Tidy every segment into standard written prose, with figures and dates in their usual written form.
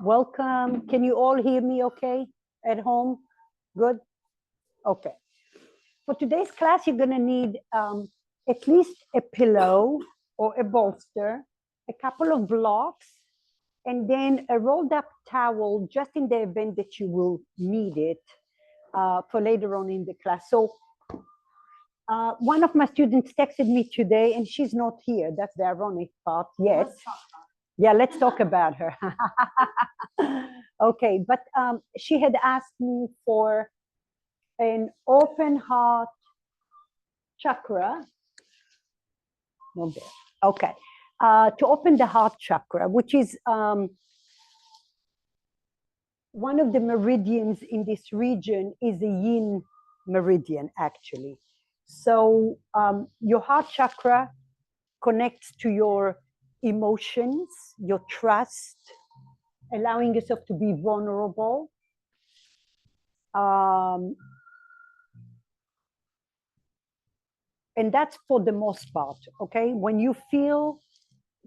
Welcome. Can you all hear me okay at home? Good? Okay. For today's class, you're going to need at least a pillow or a bolster, a couple of blocks, and then a rolled up towel just in the event that you will need it for later on in the class. So one of my students texted me today, and she's not here. That's the ironic part. Yes. Yeah, let's talk about her. Okay, but she had asked me for an open heart chakra. Okay, to open the heart chakra, which is one of the meridians in this region, is a yin meridian, actually. So your heart chakra connects to your emotions, your trust, allowing yourself to be vulnerable. And that's for the most part, okay? When you feel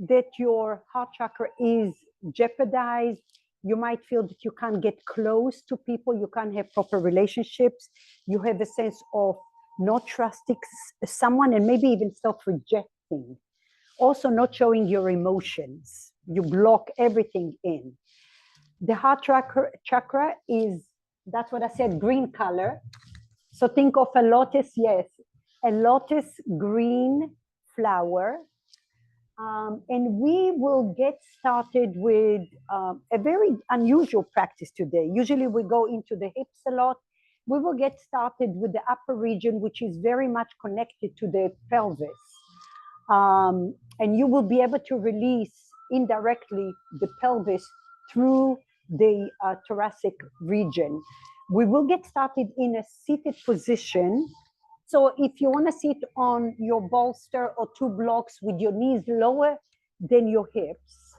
that your heart chakra is jeopardized, you might feel that you can't get close to people, you can't have proper relationships, you have a sense of not trusting someone and maybe even self-rejecting. Also not showing your emotions. You block everything in. The heart chakra is, that's what I said, green color. So think of a lotus, yes, a lotus green flower. And we will get started with a very unusual practice today. Usually we go into the hips a lot. We will get started with the upper region, which is very much connected to the pelvis. And you will be able to release indirectly the pelvis through the thoracic region. We will get started in a seated position. So if you want to sit on your bolster or two blocks with your knees lower than your hips.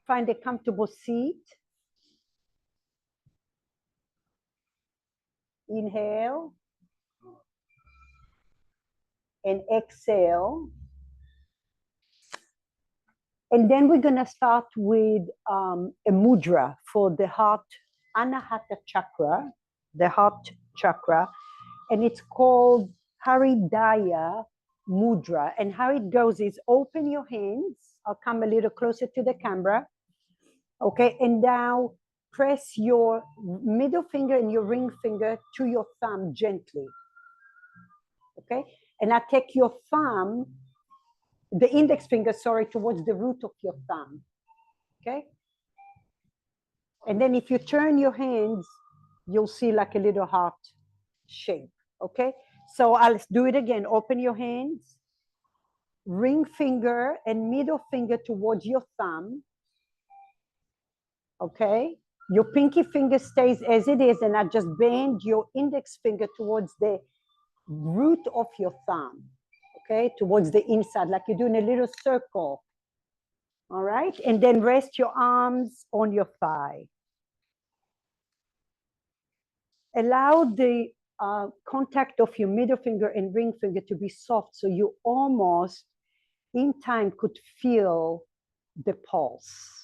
Find a comfortable seat. Inhale. And exhale. And then we're going to start with a mudra for the heart, Anahata chakra, the heart chakra. And it's called Haridaya mudra. And how it goes is open your hands. I'll come a little closer to the camera. Okay, and now press your middle finger and your ring finger to your thumb gently. Okay, and I take your thumb, the index finger, sorry, towards the root of your thumb. Okay, and then if you turn your hands, you'll see like a little heart shape. Okay, so I'll do it again. Open your hands, ring finger and middle finger towards your thumb. Okay, your pinky finger stays as it is, and I just bend your index finger towards the root of your thumb, okay, towards the inside, like you're doing a little circle. All right, and then rest your arms on your thigh. Allow the contact of your middle finger and ring finger to be soft, so you almost in time could feel the pulse.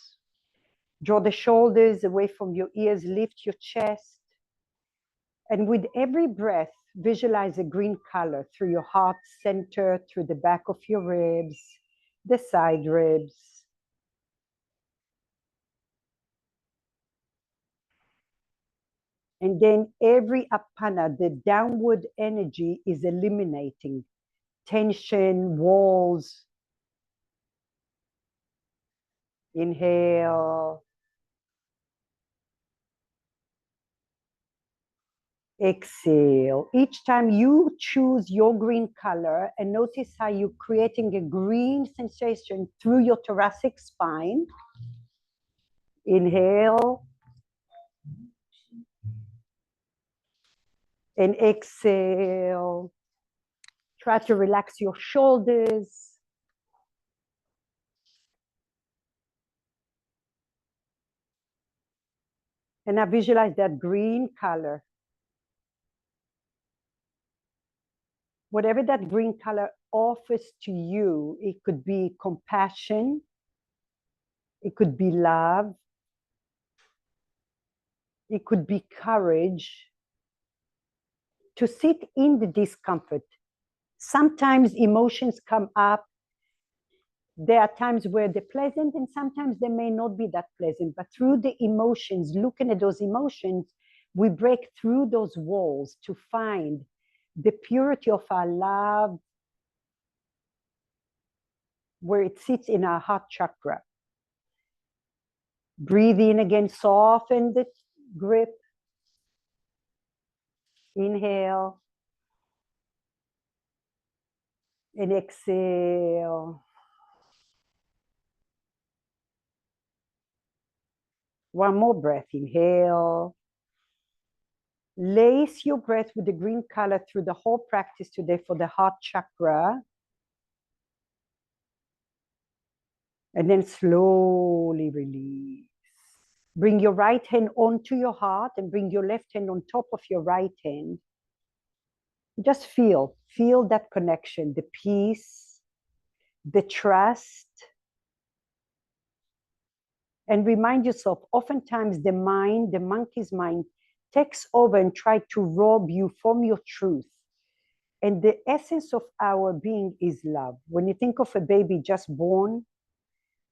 Draw the shoulders away from your ears, lift your chest. And with every breath, visualize a green color through your heart center, through the back of your ribs, the side ribs. And then every apana, the downward energy, is eliminating tension, walls. Inhale. Exhale. Each time you choose your green color and notice how you're creating a green sensation through your thoracic spine. Inhale. And exhale. Try to relax your shoulders. And now visualize that green color. Whatever that green color offers to you, it could be compassion, it could be love, it could be courage to sit in the discomfort. Sometimes emotions come up. There are times where they're pleasant and sometimes they may not be that pleasant, but through the emotions, looking at those emotions, we break through those walls to find the purity of our love where it sits in our heart chakra. Breathe in again, soften the grip. Inhale and exhale. One more breath, inhale. Lace your breath with the green color through the whole practice today for the heart chakra. And then slowly release. Bring your right hand onto your heart and bring your left hand on top of your right hand. Just feel that connection, the peace, the trust. And remind yourself, oftentimes the mind, the monkey's mind, takes over and tries to rob you from your truth. And the essence of our being is love. When you think of a baby just born,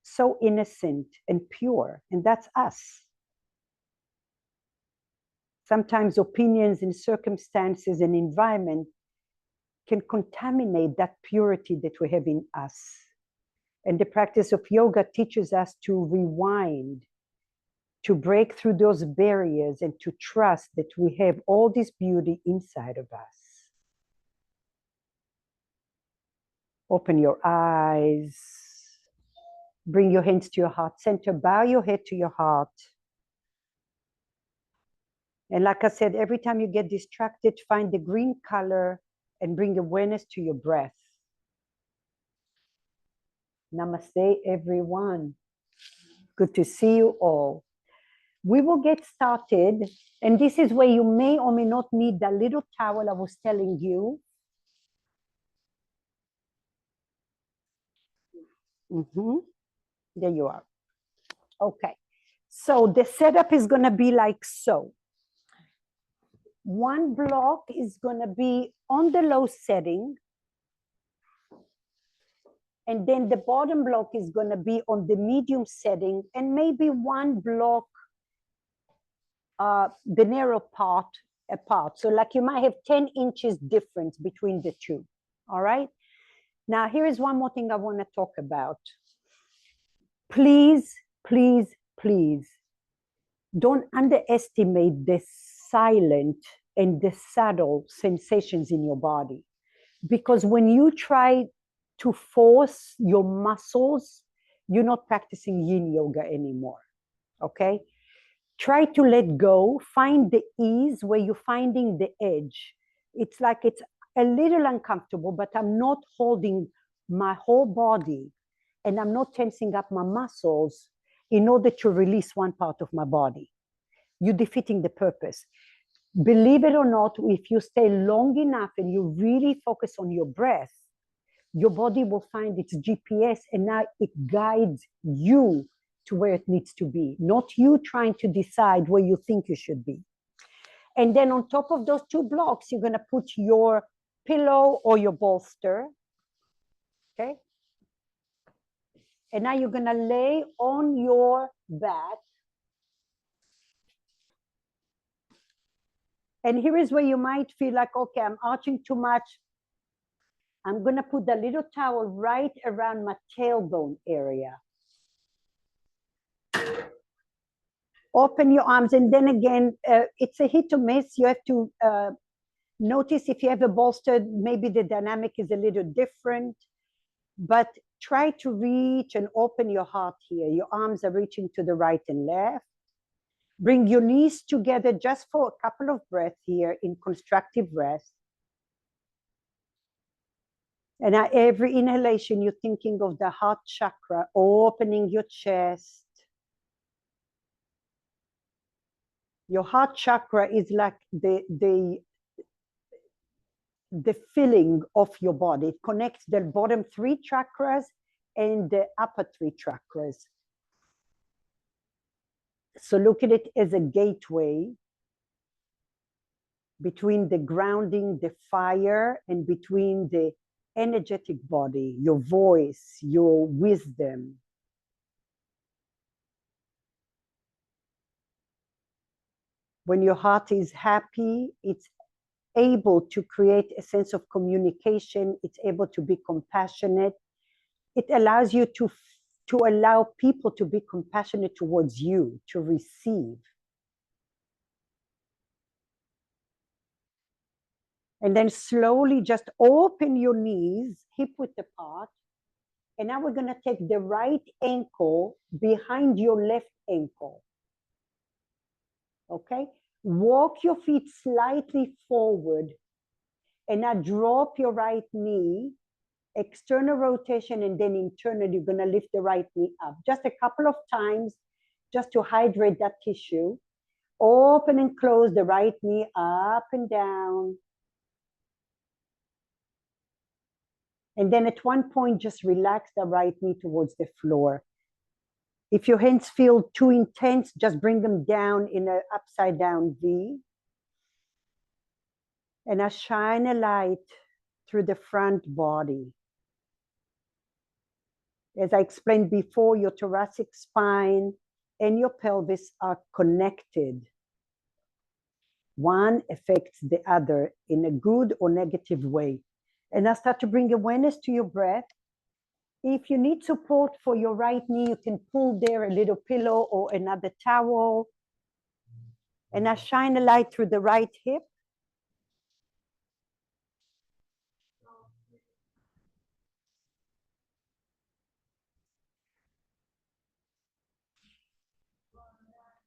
so innocent and pure, and that's us. Sometimes opinions and circumstances and environment can contaminate that purity that we have in us. And the practice of yoga teaches us to rewind, to break through those barriers and to trust that we have all this beauty inside of us. Open your eyes. Bring your hands to your heart center. Bow your head to your heart. And like I said, every time you get distracted, find the green color and bring awareness to your breath. Namaste, everyone. Good to see you all. We will get started. And this is where you may or may not need that little towel I was telling you. There you are. Okay. So the setup is going to be like so. One block is going to be on the low setting. And then the bottom block is going to be on the medium setting. And maybe one block, the narrow part apart. So like you might have 10 inches difference between the two. All right. Now, here is one more thing I want to talk about. Please, please, please don't underestimate the silent and the subtle sensations in your body. Because when you try to force your muscles, you're not practicing yin yoga anymore. Okay? Try to let go, find the ease where you're finding the edge. It's like it's a little uncomfortable, but I'm not holding my whole body and I'm not tensing up my muscles in order to release one part of my body. You're defeating the purpose. Believe it or not, if you stay long enough and you really focus on your breath, your body will find its GPS and now it guides you to where it needs to be, not you trying to decide where you think you should be. And then on top of those two blocks, you're going to put your pillow or your bolster. Okay? And now you're going to lay on your back. And here is where you might feel like, okay, I'm arching too much. I'm going to put the little towel right around my tailbone area. Open your arms. And then again, it's a hit or miss. You have to notice if you have a bolster, maybe the dynamic is a little different. But try to reach and open your heart here. Your arms are reaching to the right and left. Bring your knees together just for a couple of breaths here in constructive rest. And at every inhalation, you're thinking of the heart chakra, opening your chest. Your heart chakra is like the the filling of your body. It connects the bottom 3 chakras and the upper 3 chakras. So look at it as a gateway between the grounding, the fire, and between the energetic body, your voice, your wisdom. When your heart is happy, it's able to create a sense of communication. It's able to be compassionate. It allows you to allow people to be compassionate towards you, to receive. And then slowly just open your knees, hip width apart. And now we're going to take the right ankle behind your left ankle. Okay? Walk your feet slightly forward. And now drop your right knee, external rotation, and then internally you're going to lift the right knee up. Just a couple of times, just to hydrate that tissue. Open and close the right knee up and down. And then at one point, just relax the right knee towards the floor. If your hands feel too intense, just bring them down in an upside down V. And I shine a light through the front body. As I explained before, your thoracic spine and your pelvis are connected. One affects the other in a good or negative way. And I start to bring awareness to your breath. If you need support for your right knee, you can pull there a little pillow or another towel. And I shine a light through the right hip.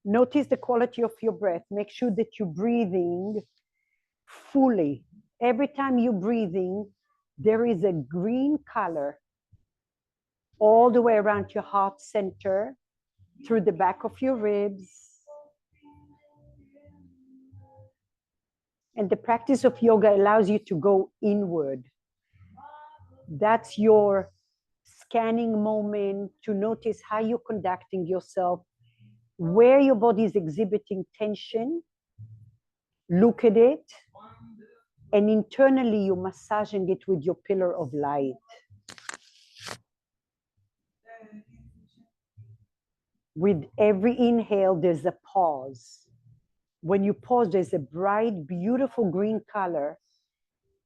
Notice the quality of your breath. Make sure that you're breathing fully. Every time you're breathing, there is a green color all the way around your heart center, through the back of your ribs. And the practice of yoga allows you to go inward. That's your scanning moment to notice how you're conducting yourself, where your body is exhibiting tension. Look at it. And internally, you're massaging it with your pillar of light. With every inhale, there's a pause. When you pause, there's a bright, beautiful green color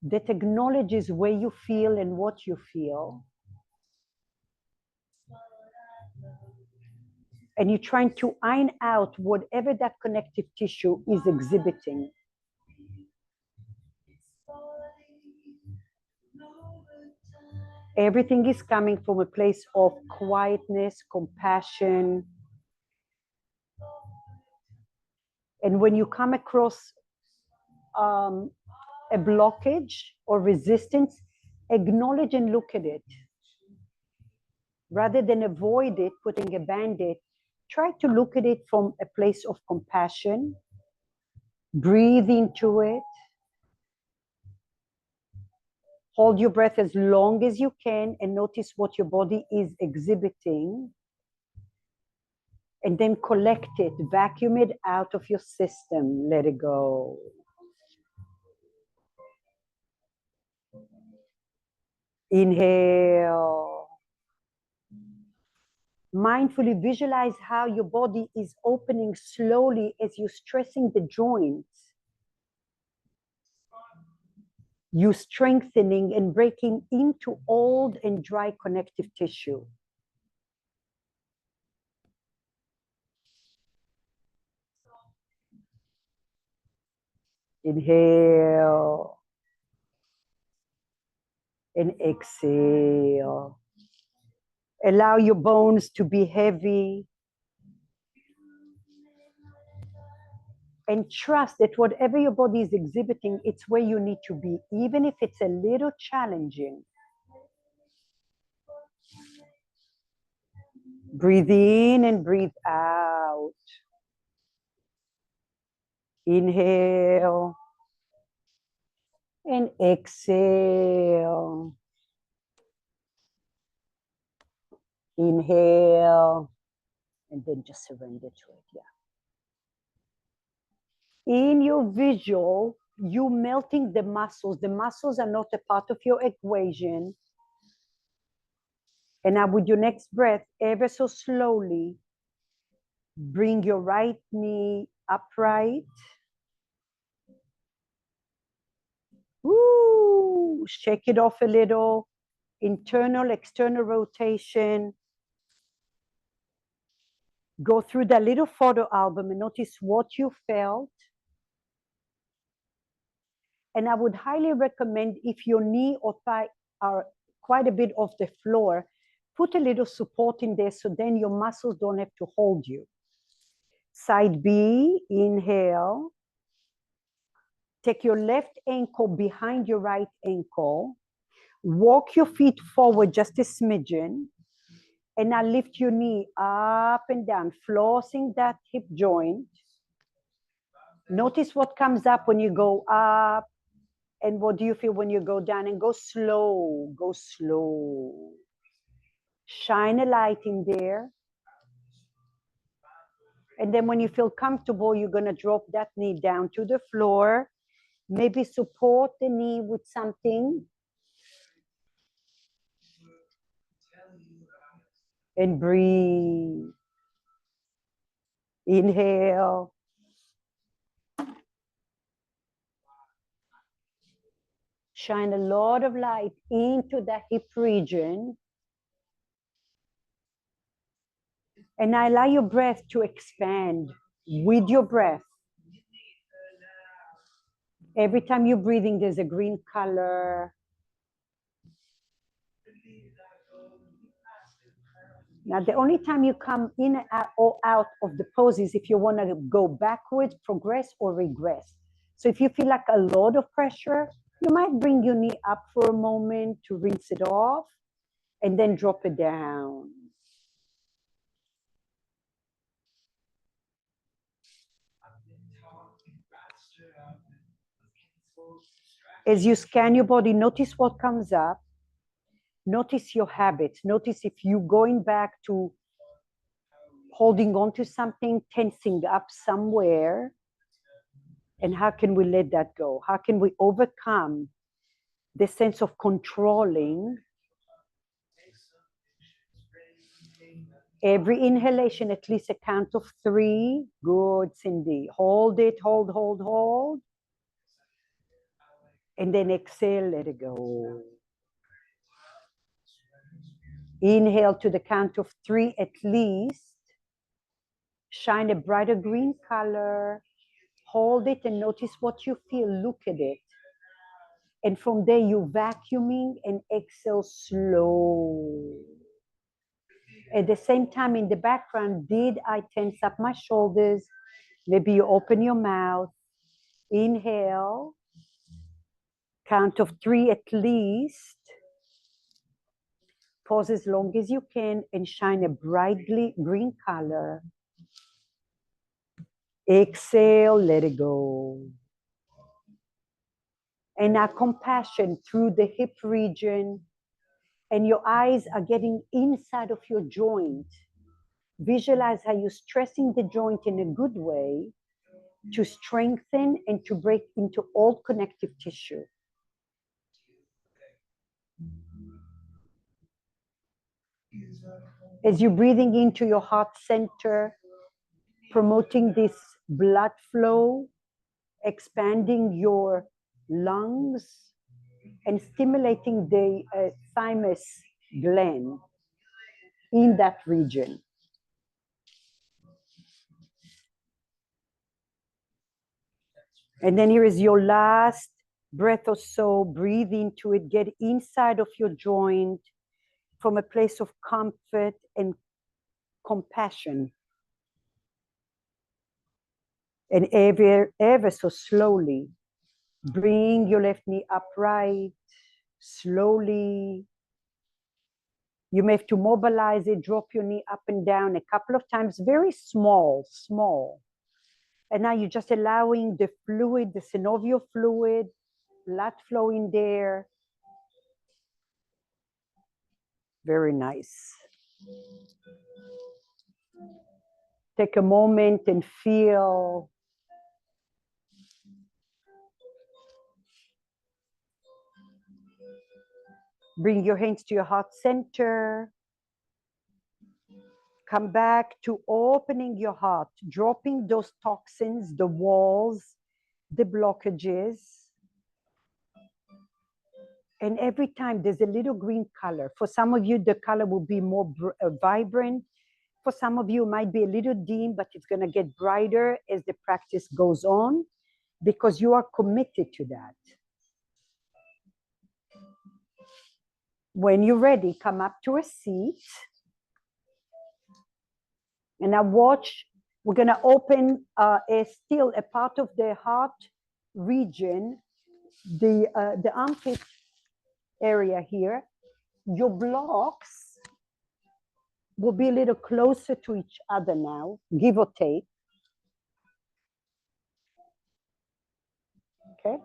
that acknowledges where you feel and what you feel. And you're trying to iron out whatever that connective tissue is exhibiting. Everything is coming from a place of quietness, compassion. And when you come across a blockage or resistance, acknowledge and look at it. Rather than avoid it, putting a band-aid, try to look at it from a place of compassion. Breathe into it. Hold your breath as long as you can and notice what your body is exhibiting. And then collect it, vacuum it out of your system. Let it go. Inhale. Mindfully visualize how your body is opening slowly as you're stressing the joints. You strengthening and breaking into old and dry connective tissue. Inhale and exhale. Allow your bones to be heavy. And trust that whatever your body is exhibiting, it's where you need to be, even if it's a little challenging. Breathe in and breathe out. Inhale. And exhale. Inhale. And then just surrender to it. Yeah. In your visual, you melting the muscles. The muscles are not a part of your equation. And now with your next breath, ever so slowly, bring your right knee upright. Woo! Shake it off a little. Internal, external rotation. Go through that little photo album and notice what you felt. And I would highly recommend, if your knee or thigh are quite a bit off the floor, put a little support in there so then your muscles don't have to hold you. Side B, inhale. Take your left ankle behind your right ankle. Walk your feet forward just a smidgen. And now lift your knee up and down, flossing that hip joint. Notice what comes up when you go up. And what do you feel when you go down? And go slow, go slow. Shine a light in there. And then when you feel comfortable, you're going to drop that knee down to the floor. Maybe support the knee with something. And breathe. Inhale. Shine a lot of light into the hip region. And now allow your breath to expand with your breath. Every time you're breathing, there's a green color. Now, the only time you come in or out of the pose is if you want to go backwards, progress, or regress. So if you feel like a lot of pressure, you might bring your knee up for a moment to rinse it off and then drop it down. As you scan your body, notice what comes up. Notice your habits. Notice if you're going back to holding on to something, tensing up somewhere. And how can we let that go? How can we overcome the sense of controlling? Every inhalation, at least a count of 3. Good, Cindy. Hold it, hold, hold, hold. And then exhale, let it go. Inhale to the count of 3 at least. Shine a brighter green color. Hold it and notice what you feel. Look at it. And from there, you vacuuming and exhale slow. At the same time, in the background, did I tense up my shoulders? Maybe you open your mouth. Inhale. Count of 3 at least. Pause as long as you can and shine a brightly green color. Exhale, let it go. And now compassion through the hip region. And your eyes are getting inside of your joint. Visualize how you're stressing the joint in a good way to strengthen and to break into all connective tissue. As you're breathing into your heart center, promoting this blood flow, expanding your lungs, and stimulating the thymus gland in that region. And then here is your last breath or so. Breathe into it. Get inside of your joint from a place of comfort and compassion. And ever so slowly, bring your left knee upright, slowly. You may have to mobilize it, drop your knee up and down a couple of times, very small, small. And now you're just allowing the fluid, the synovial fluid, blood flow in there. Very nice. Take a moment and feel. Bring your hands to your heart center. Come back to opening your heart, dropping those toxins, the walls, the blockages. And every time there's a little green color. For some of you, the color will be more vibrant. For some of you, it might be a little dim, but it's going to get brighter as the practice goes on because you are committed to that. When you're ready, come up to a seat. And now watch, we're going to open still a part of the heart region, the armpit area here. Your blocks will be a little closer to each other now, give or take. Okay.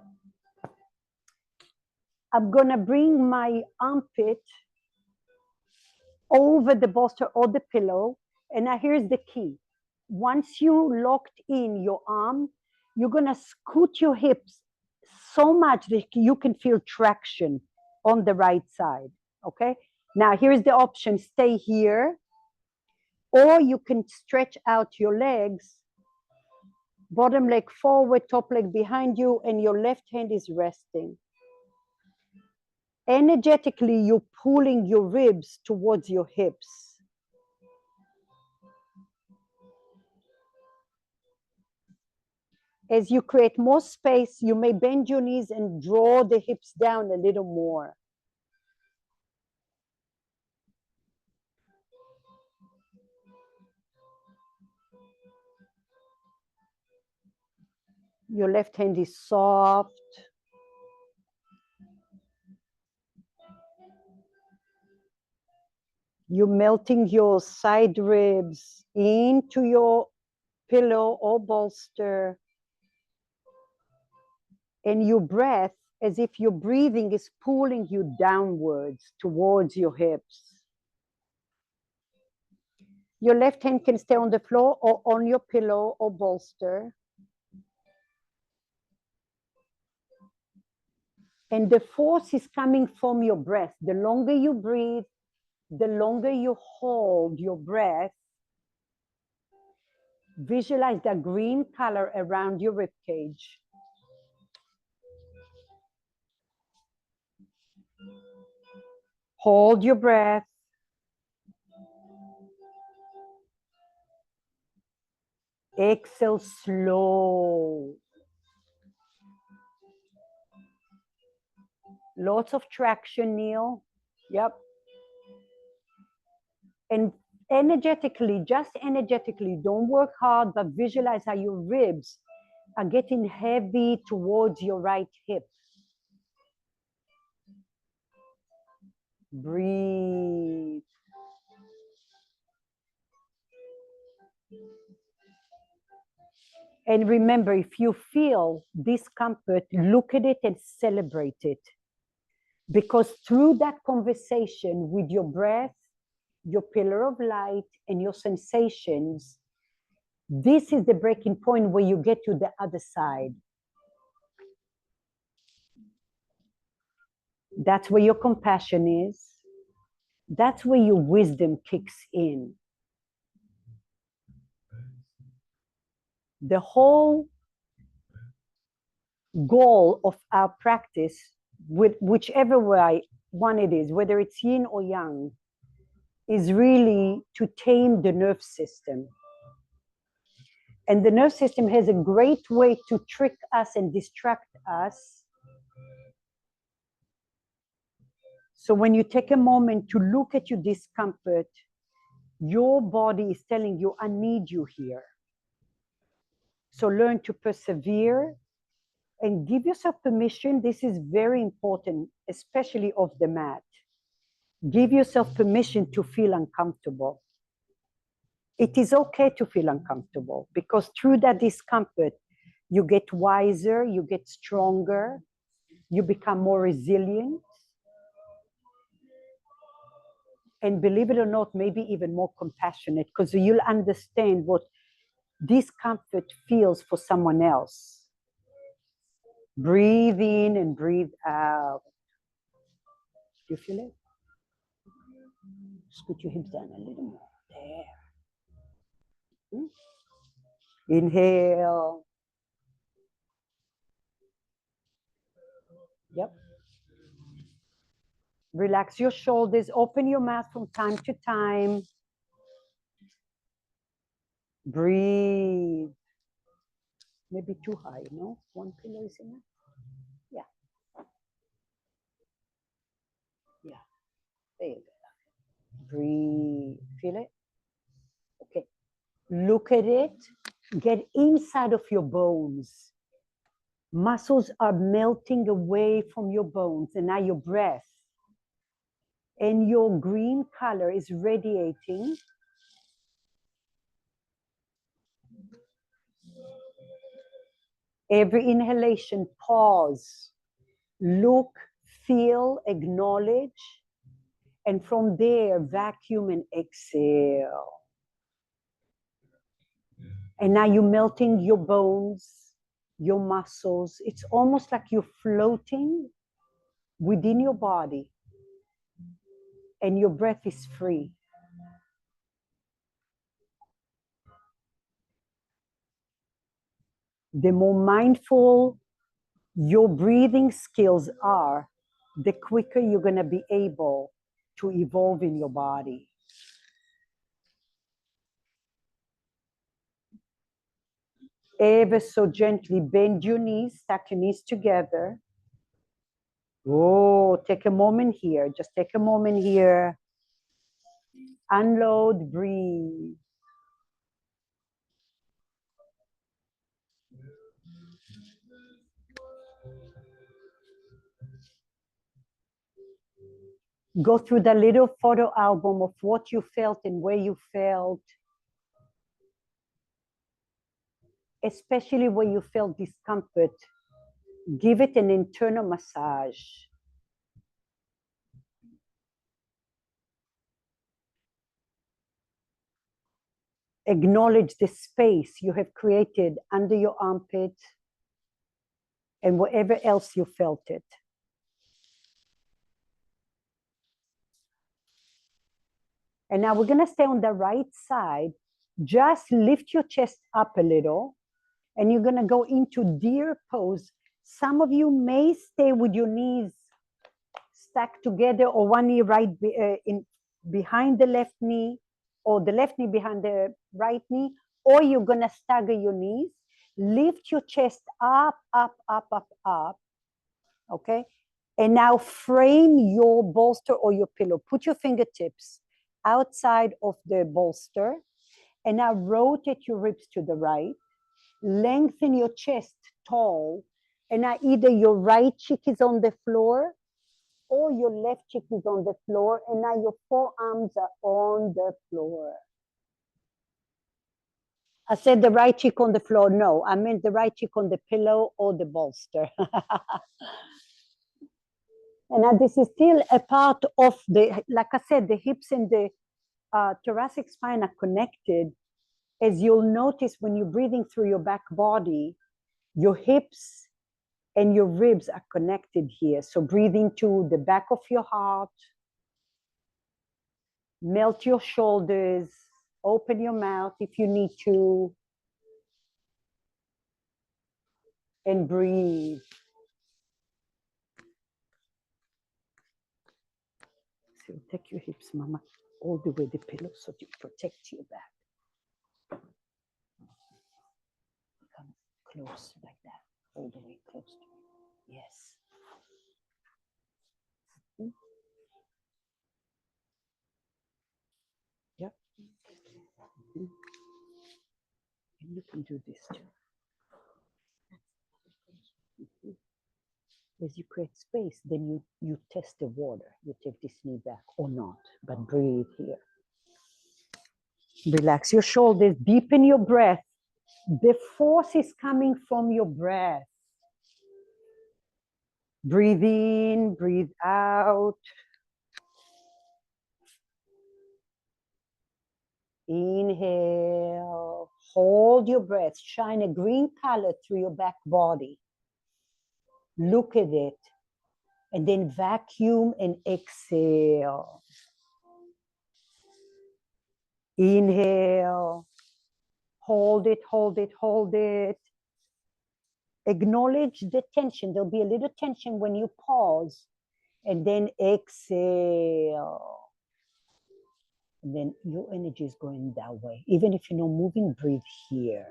I'm going to bring my armpit over the bolster or the pillow. And now here's the key. Once you locked in your arm, you're going to scoot your hips so much that you can feel traction on the right side. Okay. Now here's the option. Stay here. Or you can stretch out your legs, bottom leg forward, top leg behind you, and your left hand is resting. Energetically, you're pulling your ribs towards your hips. As you create more space, you may bend your knees and draw the hips down a little more. Your left hand is soft. You're melting your side ribs into your pillow or bolster. And your breath, as if your breathing is pulling you downwards towards your hips. Your left hand can stay on the floor or on your pillow or bolster. And the force is coming from your breath. The longer you breathe, the longer you hold your breath. Visualize that green color around your rib cage. Hold your breath. Exhale slow. Lots of traction, Neil. Yep. And energetically, just energetically, don't work hard, but visualize how your ribs are getting heavy towards your right hip. Breathe. And remember, if you feel discomfort, look at it and celebrate it. Because through that conversation with your breath, your pillar of light, and your sensations, this is the breaking point where you get to the other side. That's where your compassion is. That's where your wisdom kicks in. The whole goal of our practice, with whichever way one it is, whether it's yin or yang, is really to tame the nerve system. And the nerve system has a great way to trick us and distract us. So when you take a moment to look at your discomfort, your body is telling you, I need you here. So learn to persevere and give yourself permission. This is very important, especially off the mat. Give yourself permission to feel uncomfortable. It is okay to feel uncomfortable because through that discomfort, you get wiser, you get stronger, You become more resilient. And believe it or not, maybe even more compassionate, because you'll understand what discomfort feels for someone else. Breathe in and breathe out. Do you feel it? Scoot your hips down a little more. There. Inhale. Yep. Relax your shoulders. Open your mouth from time to time. Breathe. Maybe too high, no? One pillow is enough? Yeah. Yeah. There you go. Breathe. Feel it? Okay. Look at it. Get inside of your bones. Muscles are melting away from your bones, and now your breath. And your green color is radiating. Every inhalation, pause, look, feel, acknowledge, and from there, vacuum and exhale. And now you're melting your bones, your muscles. It's almost like you're floating within your body, and your breath is free. The more mindful your breathing skills are, the quicker you're going to be able to evolve in your body. Ever so gently bend your knees, stack your knees together. Oh, take a moment here. Just take a moment here. Unload, breathe. Go through the little photo album of what you felt and where you felt. Especially where you felt discomfort. Give it an internal massage. Acknowledge the space you have created under your armpit and wherever else you felt it. And now we're going to stay on the right side. Just lift your chest up a little, and you're going to go into deer pose. Some of you may stay with your knees stacked together, or one knee behind the left knee, or the left knee behind the right knee, or you're going to stagger your knees. Lift your chest up, up, up, up, up. Okay? And now frame your bolster or your pillow. Put your fingertips outside of the bolster, and now rotate your ribs to the right. Lengthen your chest tall, and now either your right cheek is on the floor or your left cheek is on the floor, and now your forearms are on the floor. I said the right cheek on the floor. No, I meant the right cheek on the pillow or the bolster. And now this is still a part of the, like I said, the hips and the thoracic spine are connected. As you'll notice when you're breathing through your back body, your hips and your ribs are connected here. So breathe into the back of your heart, melt your shoulders, open your mouth if you need to, and breathe. So take your hips, Mama, all the way the pillow so to protect your back. Come close like that, all the way close to me. Yes. Yep. And you can do this too. As you create space, then you test the water. You take this knee back or not, but breathe here. Relax your shoulders, deepen your breath. The force is coming from your breath. Breathe in, breathe out. Inhale, hold your breath, shine a green color through your back body. Look at it, and then vacuum and exhale. Inhale, hold it, hold it, hold it. Acknowledge the tension. There'll be a little tension when you pause, and then exhale. And then your energy is going that way. Even if you're not moving, breathe here.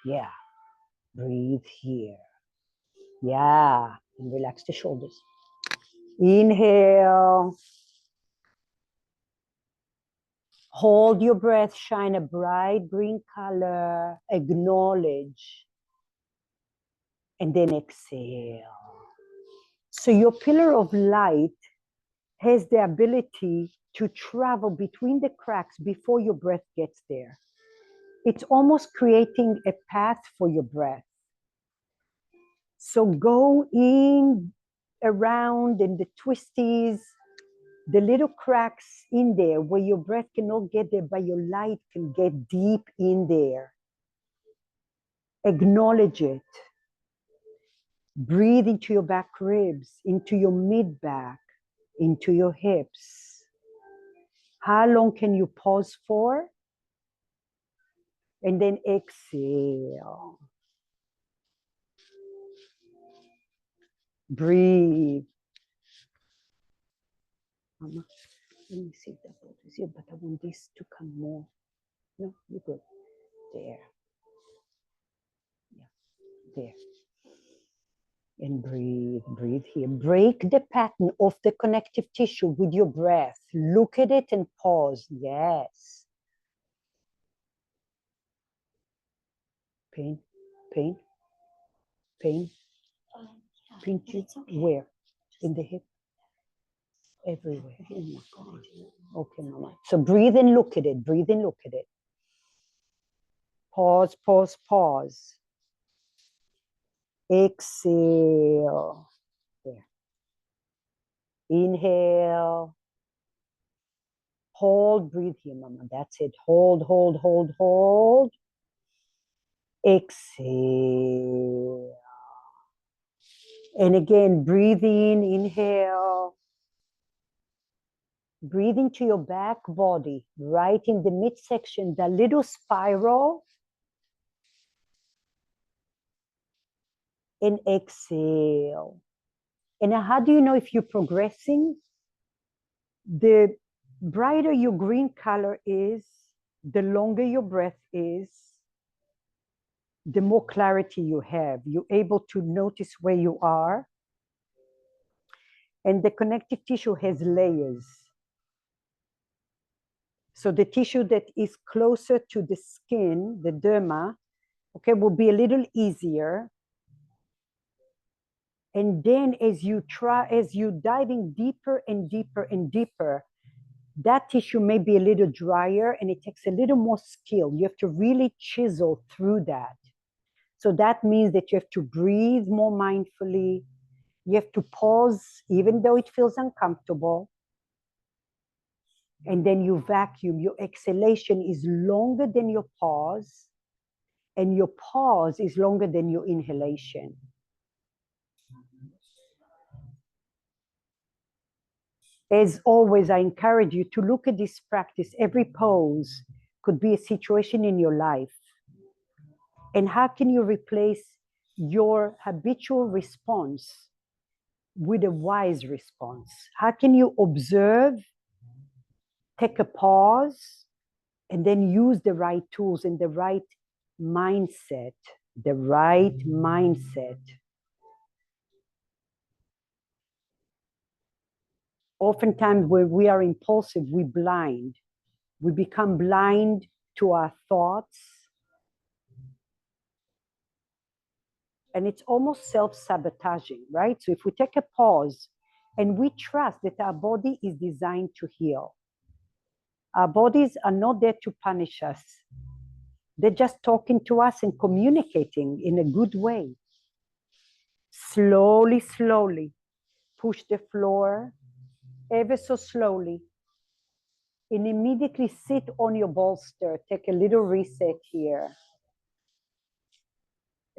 Yeah, breathe here. Yeah, and relax the shoulders. Inhale. Hold your breath, shine a bright green color, acknowledge, and then exhale. So your pillar of light has the ability to travel between the cracks before your breath gets there. It's almost creating a path for your breath. So go in, around in the twisties, the little cracks in there where your breath cannot get there, but your light can get deep in there. Acknowledge it. Breathe into your back ribs, into your mid-back, into your hips. How long can you pause for? And then exhale. Breathe. Mama, let me see if that is here, but I want this to come more. No, you're good. There. Yeah, there. And breathe, breathe here. Break the pattern of the connective tissue with your breath. Look at it and pause. Yes. Pain, pain, pain. Pinch it. Where? In the hip? Everywhere. Oh my God. Okay, Mama. So breathe and look at it. Breathe and look at it. Pause, pause, pause. Exhale. There. Inhale. Hold, breathe here, Mama. That's it. Hold, hold, hold, hold. Exhale. And again, breathe in, inhale. Breathe into your back body, right in the midsection, the little spiral. And exhale. And how do you know if you're progressing? The brighter your green color is, the longer your breath is, the more clarity you have. You're able to notice where you are. And the connective tissue has layers. So the tissue that is closer to the skin, the derma, okay, will be a little easier. And then as you diving deeper and deeper and deeper, that tissue may be a little drier and it takes a little more skill. You have to really chisel through that. So that means that you have to breathe more mindfully. You have to pause, even though it feels uncomfortable. And then you vacuum. Your exhalation is longer than your pause, and your pause is longer than your inhalation. As always, I encourage you to look at this practice. Every pose could be a situation in your life. And how can you replace your habitual response with a wise response? How can you observe, take a pause, and then use the right tools and the right mindset? The right mindset. Oftentimes when we are impulsive, we blind. We become blind to our thoughts. And it's almost self-sabotaging, right? So if we take a pause and we trust that our body is designed to heal. Our bodies are not there to punish us. They're just talking to us and communicating in a good way. Slowly, slowly, push the floor ever so slowly, and immediately sit on your bolster. Take a little reset here.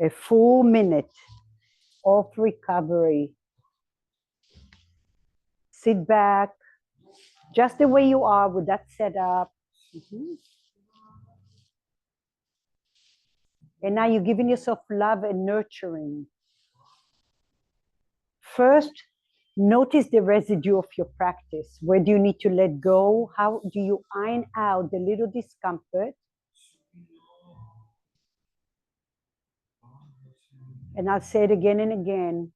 A full minute of recovery. Sit back, just the way you are with that setup. And now you're giving yourself love and nurturing. First, notice the residue of your practice. Where do you need to let go? How do you iron out the little discomfort? And I'll say it again and again.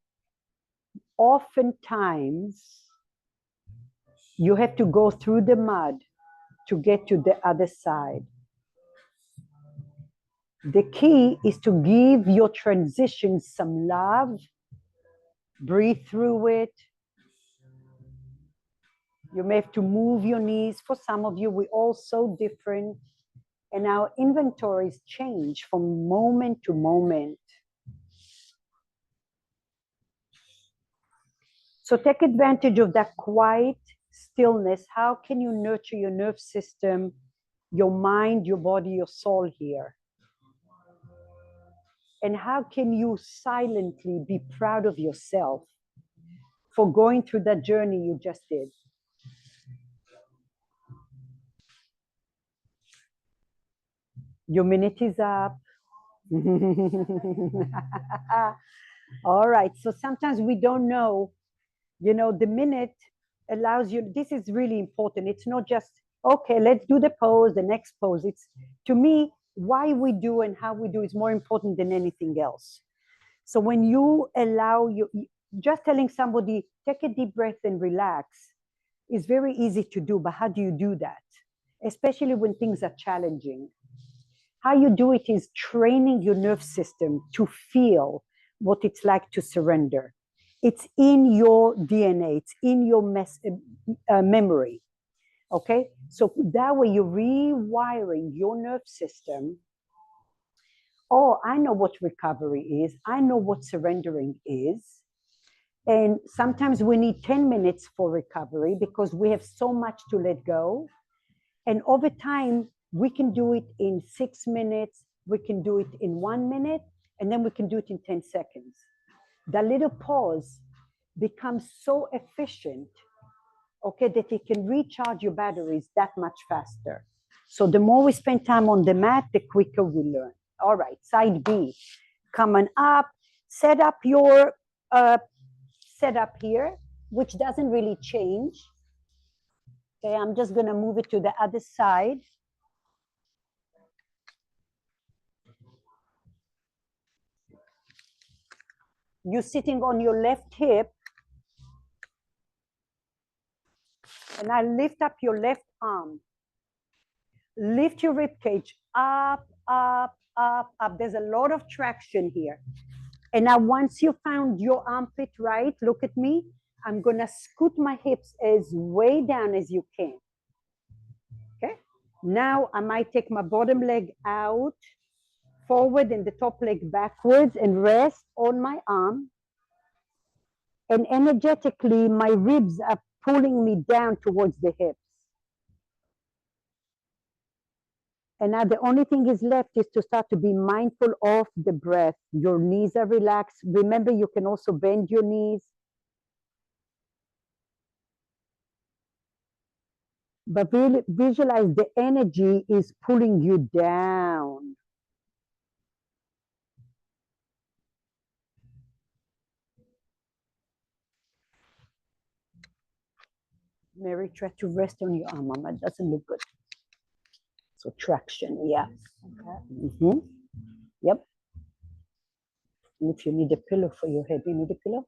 Oftentimes, you have to go through the mud to get to the other side. The key is to give your transition some love. Breathe through it. You may have to move your knees. For some of you, we're all so different. And our inventories change from moment to moment. So take advantage of that quiet stillness. How can you nurture your nerve system, your mind, your body, your soul here? And how can you silently be proud of yourself for going through that journey you just did? Your minute is up. All right. So sometimes we don't know, the minute allows you, this is really important. It's not just, okay, let's do the pose, the next pose. It's, to me, why we do and how we do is more important than anything else. So when you allow just telling somebody, take a deep breath and relax, is very easy to do. But how do you do that? Especially when things are challenging. How you do it is training your nerve system to feel what it's like to surrender. It's in your DNA, it's in your memory, okay? So that way you're rewiring your nerve system. Oh, I know what recovery is. I know what surrendering is. And sometimes we need 10 minutes for recovery because we have so much to let go. And over time, we can do it in 6 minutes, we can do it in 1 minute, and then we can do it in 10 seconds. The little pause becomes so efficient, okay, that it can recharge your batteries that much faster. So the more we spend time on the mat, the quicker we learn. All right, side B. Coming up, set up your setup here, which doesn't really change. Okay, I'm just gonna move it to the other side. You're sitting on your left hip, and I lift up your left arm. Lift your rib cage up, up, up, up. There's a lot of traction here. And now once you found your armpit right, look at me. I'm gonna scoot my hips as way down as you can. Okay? Now I might take my bottom leg out, forward, and the top leg backwards, and rest on my arm. And energetically, my ribs are pulling me down towards the hips. And now the only thing is left is to start to be mindful of the breath. Your knees are relaxed. Remember, you can also bend your knees. But visualize the energy is pulling you down. Mary, try to rest on your arm, Mama. It doesn't look good. So traction, yeah. Okay. Yep. And if you need a pillow for your head, you need a pillow?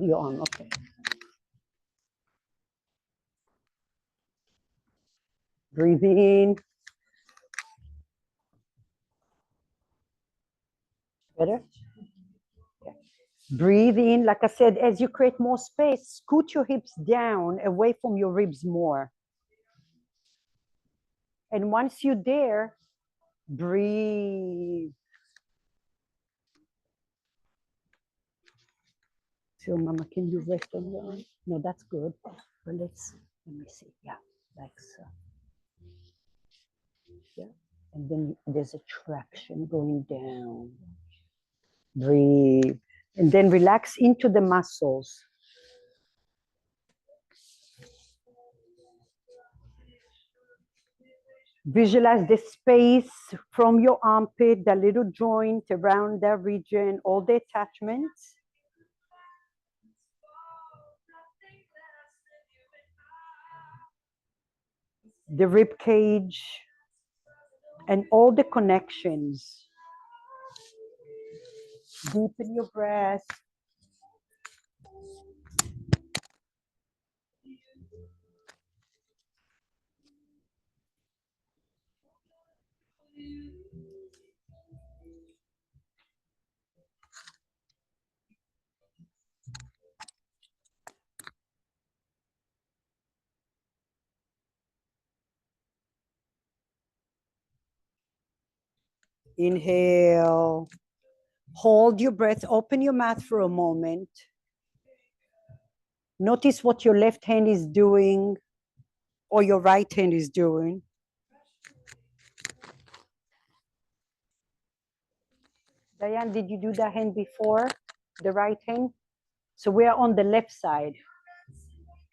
Your arm, okay. Breathe in. Better? Okay. Breathe in. Like I said, as you create more space, scoot your hips down away from your ribs more. And once you're there, breathe. So, Mama, can you rest on your arm? No, that's good. But let me see. Yeah, like so. Yeah. And then there's a traction going down. Breathe. And then relax into the muscles. Visualize the space from your armpit, the little joint around that region, all the attachments. The rib cage and all the connections. Deepen your breath. Inhale. Hold your breath. Open your mouth for a moment. Notice what your left hand is doing or your right hand is doing. Diane, did you do that hand before? The right hand? So we are on the left side.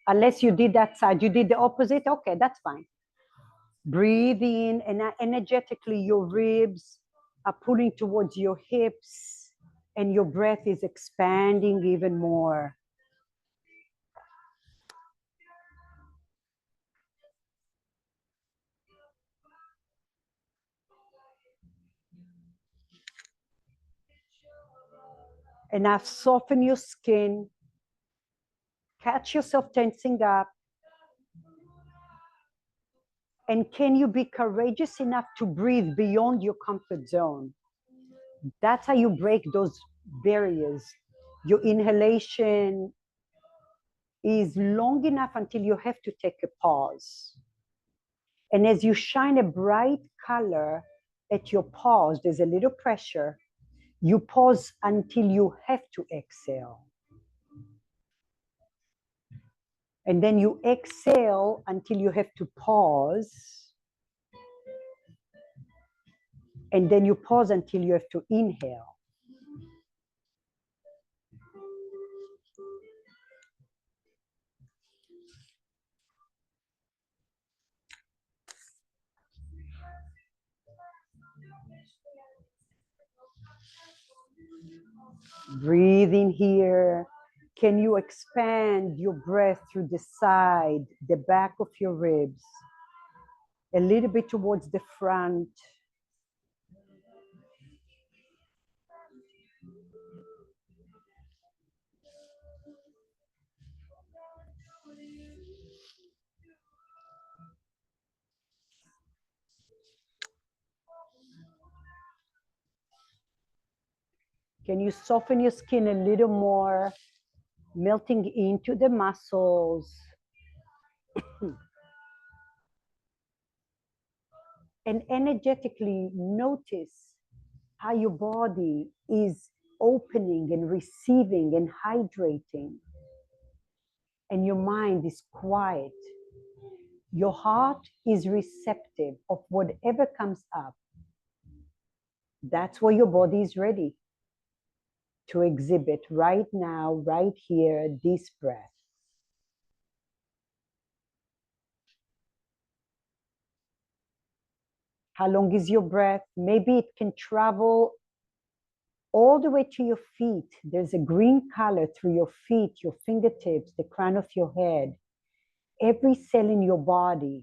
Unless you did that side. You did the opposite? Okay, that's fine. Breathe in, and energetically your ribs are pulling towards your hips and your breath is expanding even more. And now soften your skin. Catch yourself tensing up. And can you be courageous enough to breathe beyond your comfort zone? That's how you break those barriers. Your inhalation is long enough until you have to take a pause. And as you shine a bright color at your pause, there's a little pressure. You pause until you have to exhale. And then you exhale until you have to pause. And then you pause until you have to inhale. Breathe in here. Can you expand your breath through the side, the back of your ribs, a little bit towards the front? Can you soften your skin a little more, melting into the muscles? And energetically notice how your body is opening and receiving and hydrating. And your mind is quiet. Your heart is receptive of whatever comes up. That's where your body is ready to exhibit right now, right here, this breath. How long is your breath? Maybe it can travel all the way to your feet. There's a green color through your feet, your fingertips, the crown of your head. Every cell in your body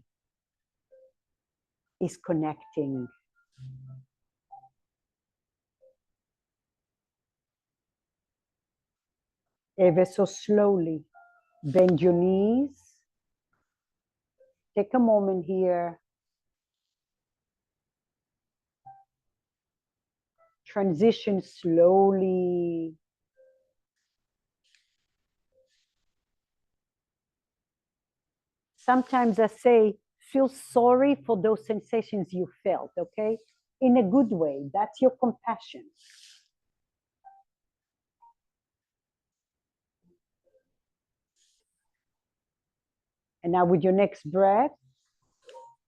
is connecting. Ever so slowly, bend your knees. Take a moment here. Transition slowly. Sometimes I say, feel sorry for those sensations you felt, okay? In a good way. That's your compassion. And now with your next breath,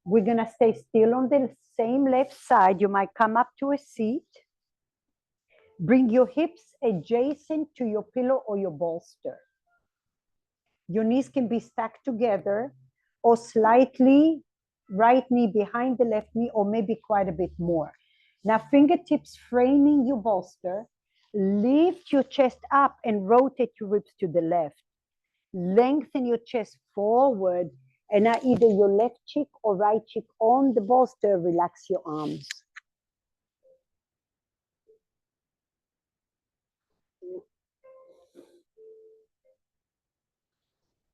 we're going to stay still on the same left side. You might come up to a seat. Bring your hips adjacent to your pillow or your bolster. Your knees can be stacked together or slightly right knee behind the left knee, or maybe quite a bit more. Now, fingertips framing your bolster. Lift your chest up and rotate your ribs to the left. Lengthen your chest forward, and now either your left cheek or right cheek on the bolster. Relax your arms.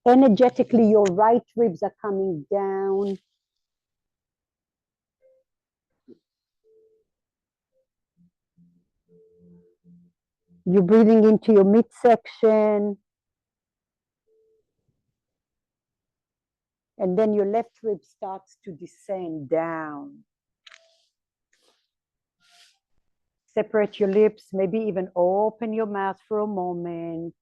Energetically, your right ribs are coming down. You're breathing into your midsection. And then your left rib starts to descend down. Separate your lips, maybe even open your mouth for a moment.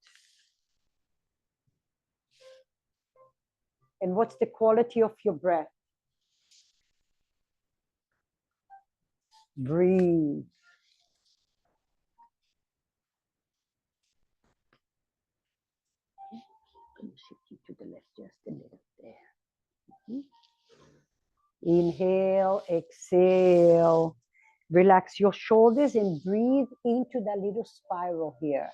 And what's the quality of your breath? Breathe. I'm going to shift you to the left just a little there. Inhale, exhale. Relax your shoulders and breathe into that little spiral here.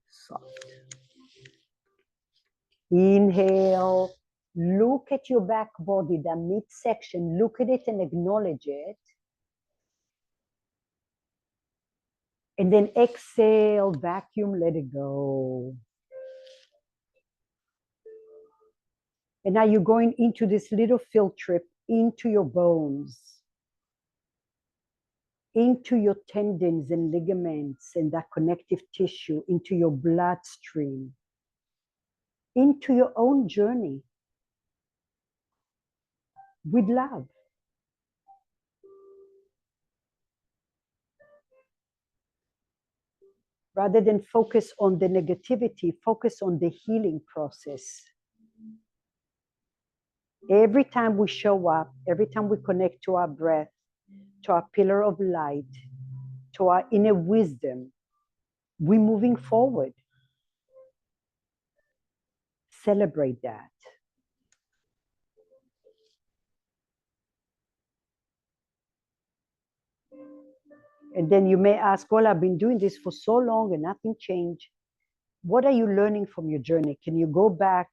Soft. Inhale. Look at your back body, the midsection. Look at it and acknowledge it. And then exhale, vacuum, let it go. And now you're going into this little field trip into your bones, into your tendons and ligaments and that connective tissue, into your bloodstream, into your own journey with love. Rather than focus on the negativity, focus on the healing process. Every time we show up, every time we connect to our breath, to our pillar of light, to our inner wisdom, we're moving forward. Celebrate that. And then you may ask, well, I've been doing this for so long and nothing changed. What are you learning from your journey? Can you go back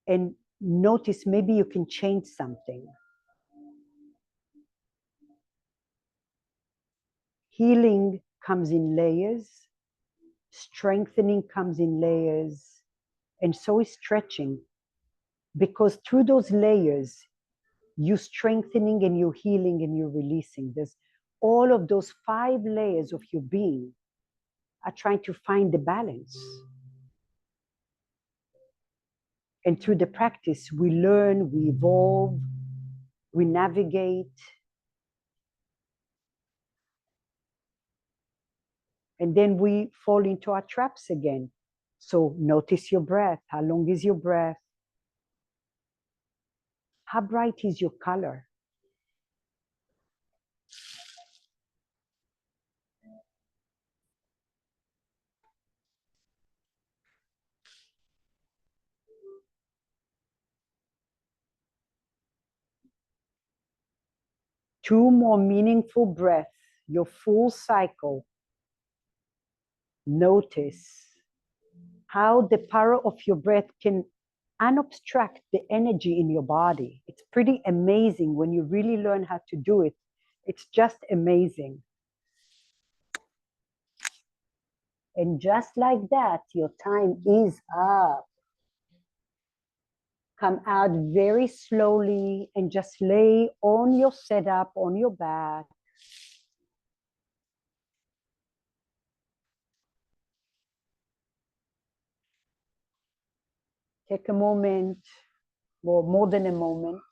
and notice maybe you can change something? Healing comes in layers. Strengthening comes in layers. And so is stretching. Because through those layers, you're strengthening and you're healing and you're releasing. There's all of those 5 layers of your being are trying to find the balance. And through the practice, we learn, we evolve, we navigate. And then we fall into our traps again. So notice your breath. How long is your breath? How bright is your color? Two more meaningful breaths, your full cycle. Notice how the power of your breath can unobstruct the energy in your body. It's pretty amazing when you really learn how to do it. It's just amazing. And just like that, your time is up. Come out very slowly and just lay on your setup, on your back. Take a moment, or more than a moment.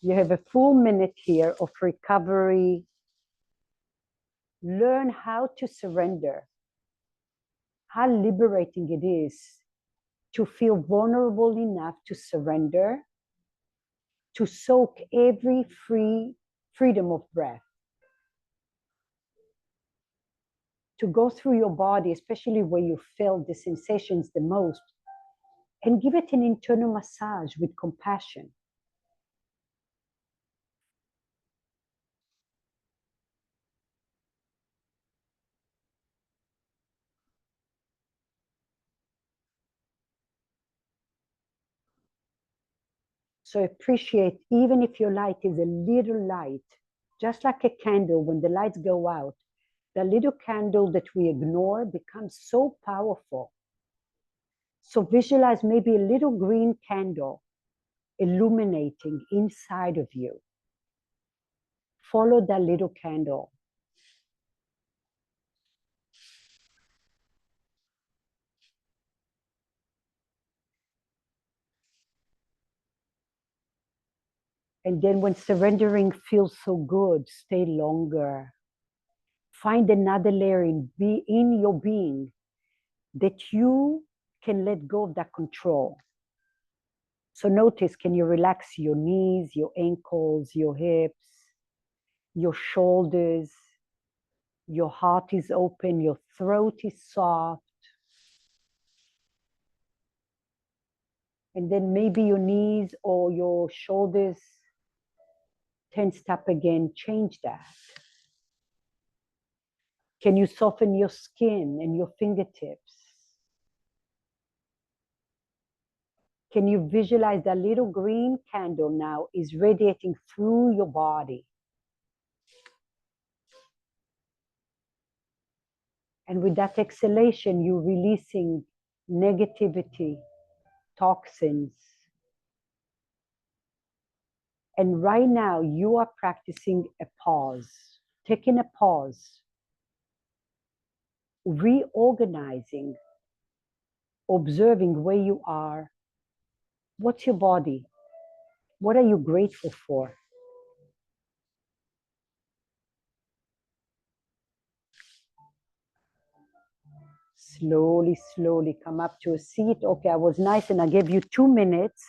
You have a full minute here of recovery, Learn how to surrender, how liberating it is to feel vulnerable enough to surrender, to soak every freedom of breath, to go through your body, especially where you feel the sensations the most, and give it an internal massage with compassion. So appreciate, even if your light is a little light, just like a candle, when the lights go out, the little candle that we ignore becomes so powerful. So visualize maybe a little green candle illuminating inside of you. Follow that little candle. And then when surrendering feels so good, stay longer. Find another layer in your being that you can let go of that control. So notice, can you relax your knees, your ankles, your hips, your shoulders? Your heart is open, your throat is soft. And then maybe your knees or your shoulders tensed up again. Change that. Can you soften your skin and your fingertips? Can you visualize that little green candle now is radiating through your body? And with that exhalation, you're releasing negativity, toxins. And right now, you are practicing a pause, taking a pause, reorganizing, observing where you are. What's your body? What are you grateful for? Slowly, slowly come up to a seat. Okay, I was nice and I gave you 2 minutes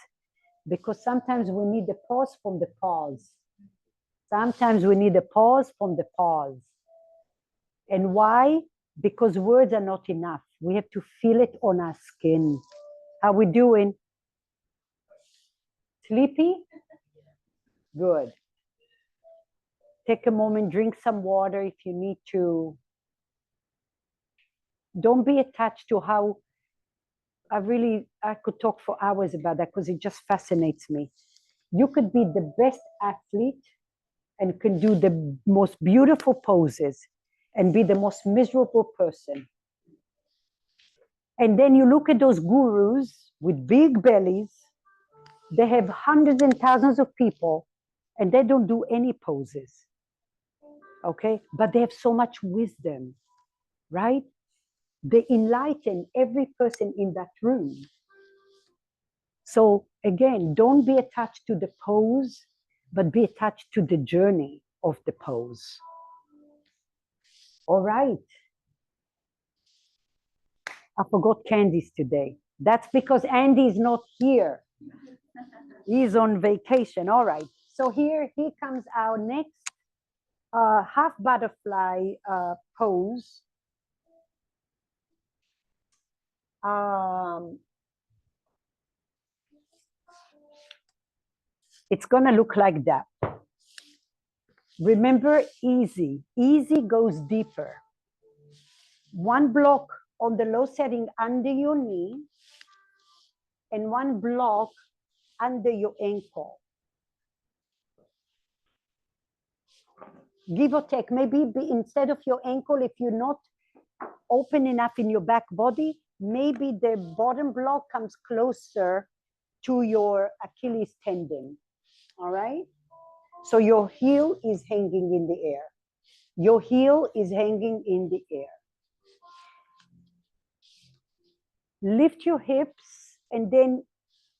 because sometimes we need a pause from the pause. Sometimes we need a pause from the pause. And why? Because words are not enough. We have to feel it on our skin. How we doing? Sleepy? Good. Take a moment, drink some water if you need to. Don't be attached to how I could talk for hours about that because it just fascinates me. You could be the best athlete and can do the most beautiful poses and be the most miserable person. And then you look at those gurus with big bellies, they have hundreds and thousands of people and they don't do any poses. Okay? But they have so much wisdom, right? They enlighten every person in that room. So again, don't be attached to the pose, but be attached to the journey of the pose. All right. I forgot Candice today. That's because Andy is not here. He's on vacation. All right. So here comes our next half butterfly pose. It's going to look like that. Remember, easy. Easy goes deeper. One block on the low setting under your knee and one block under your ankle. Give or take, maybe instead of your ankle, if you're not open enough in your back body, maybe the bottom block comes closer to your Achilles tendon. All right? So your heel is hanging in the air. Your heel is hanging in the air. Lift your hips and then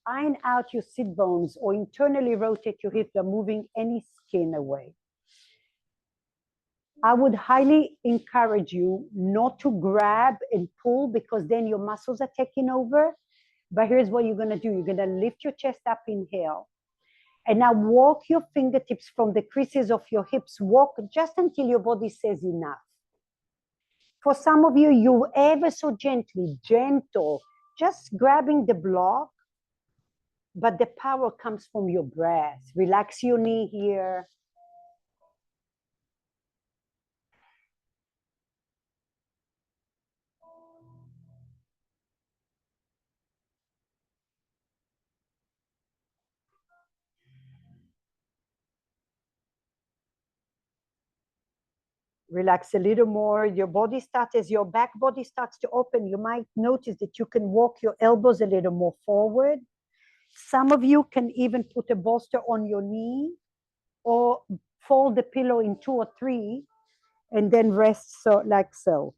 iron out your sit bones or internally rotate your hips by moving any skin away. I would highly encourage you not to grab and pull because then your muscles are taking over. But here's what you're going to do. You're going to lift your chest up, inhale. And now walk your fingertips from the creases of your hips. Walk just until your body says enough. For some of you, you ever so gently, gentle, just grabbing the block, but the power comes from your breath. Relax your knee here. Relax a little more. Your body starts, as your back body starts to open, you might notice that you can walk your elbows a little more forward. Some of you can even put a bolster on your knee or fold the pillow in 2 or 3 and then rest so, like so.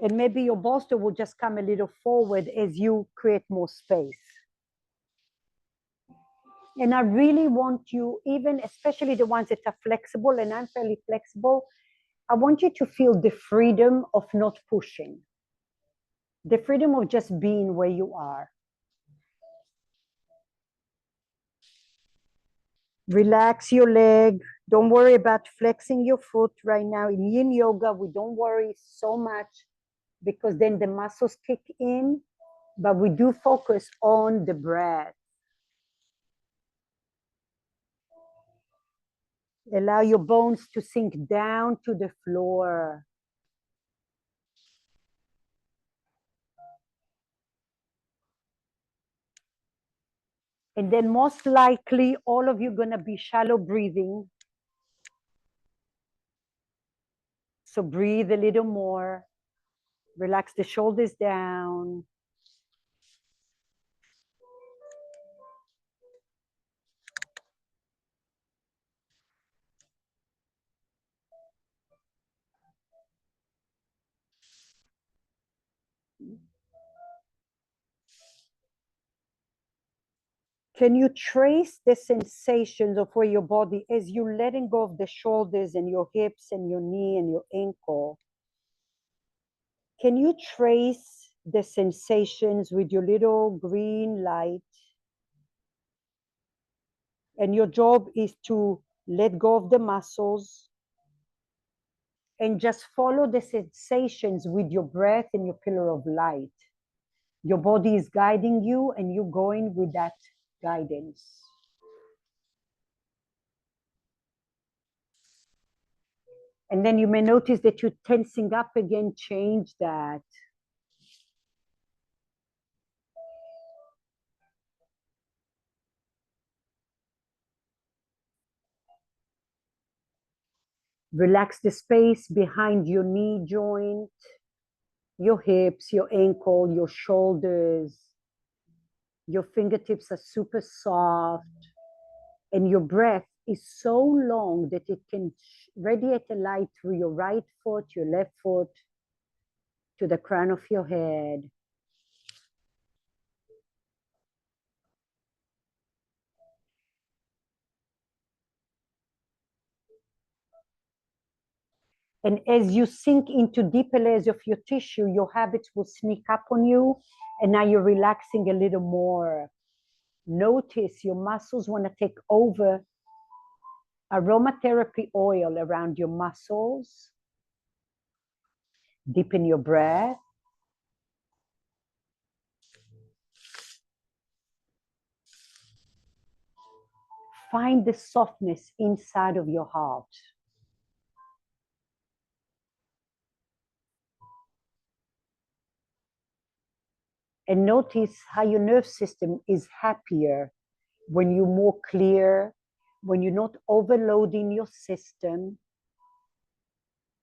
And maybe your bolster will just come a little forward as you create more space. And I really want you, even especially the ones that are flexible, and I'm fairly flexible, I want you to feel the freedom of not pushing, the freedom of just being where you are. Relax your leg. Don't worry about flexing your foot right now. In Yin Yoga, we don't worry so much because then the muscles kick in, but we do focus on the breath. Allow your bones to sink down to the floor. And then most likely, all of you are going to be shallow breathing. So breathe a little more. Relax the shoulders down. Can you trace the sensations of where your body is? You're letting go of the shoulders and your hips and your knee and your ankle. Can you trace the sensations with your little green light? And your job is to let go of the muscles and just follow the sensations with your breath and your pillar of light. Your body is guiding you and you're going with that guidance. And then you may notice that you're tensing up again, change that. Relax the space behind your knee joint, your hips, your ankle, your shoulders. Your fingertips are super soft. And your breath is so long that it can radiate the light through your right foot, your left foot, to the crown of your head. And as you sink into deeper layers of your tissue, your habits will sneak up on you. And now you're relaxing a little more. Notice your muscles want to take over. Aromatherapy oil around your muscles. Deepen your breath. Find the softness inside of your heart. And notice how your nerve system is happier when you're more clear, when you're not overloading your system.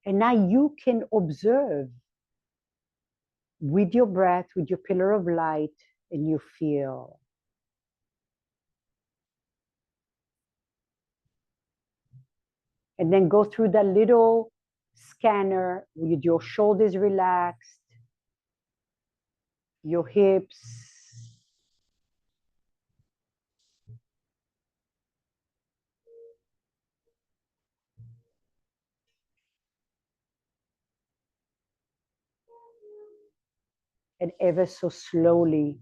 And now you can observe with your breath, with your pillar of light, and you feel. And then go through that little scanner with your shoulders relaxed, your hips, And ever so slowly,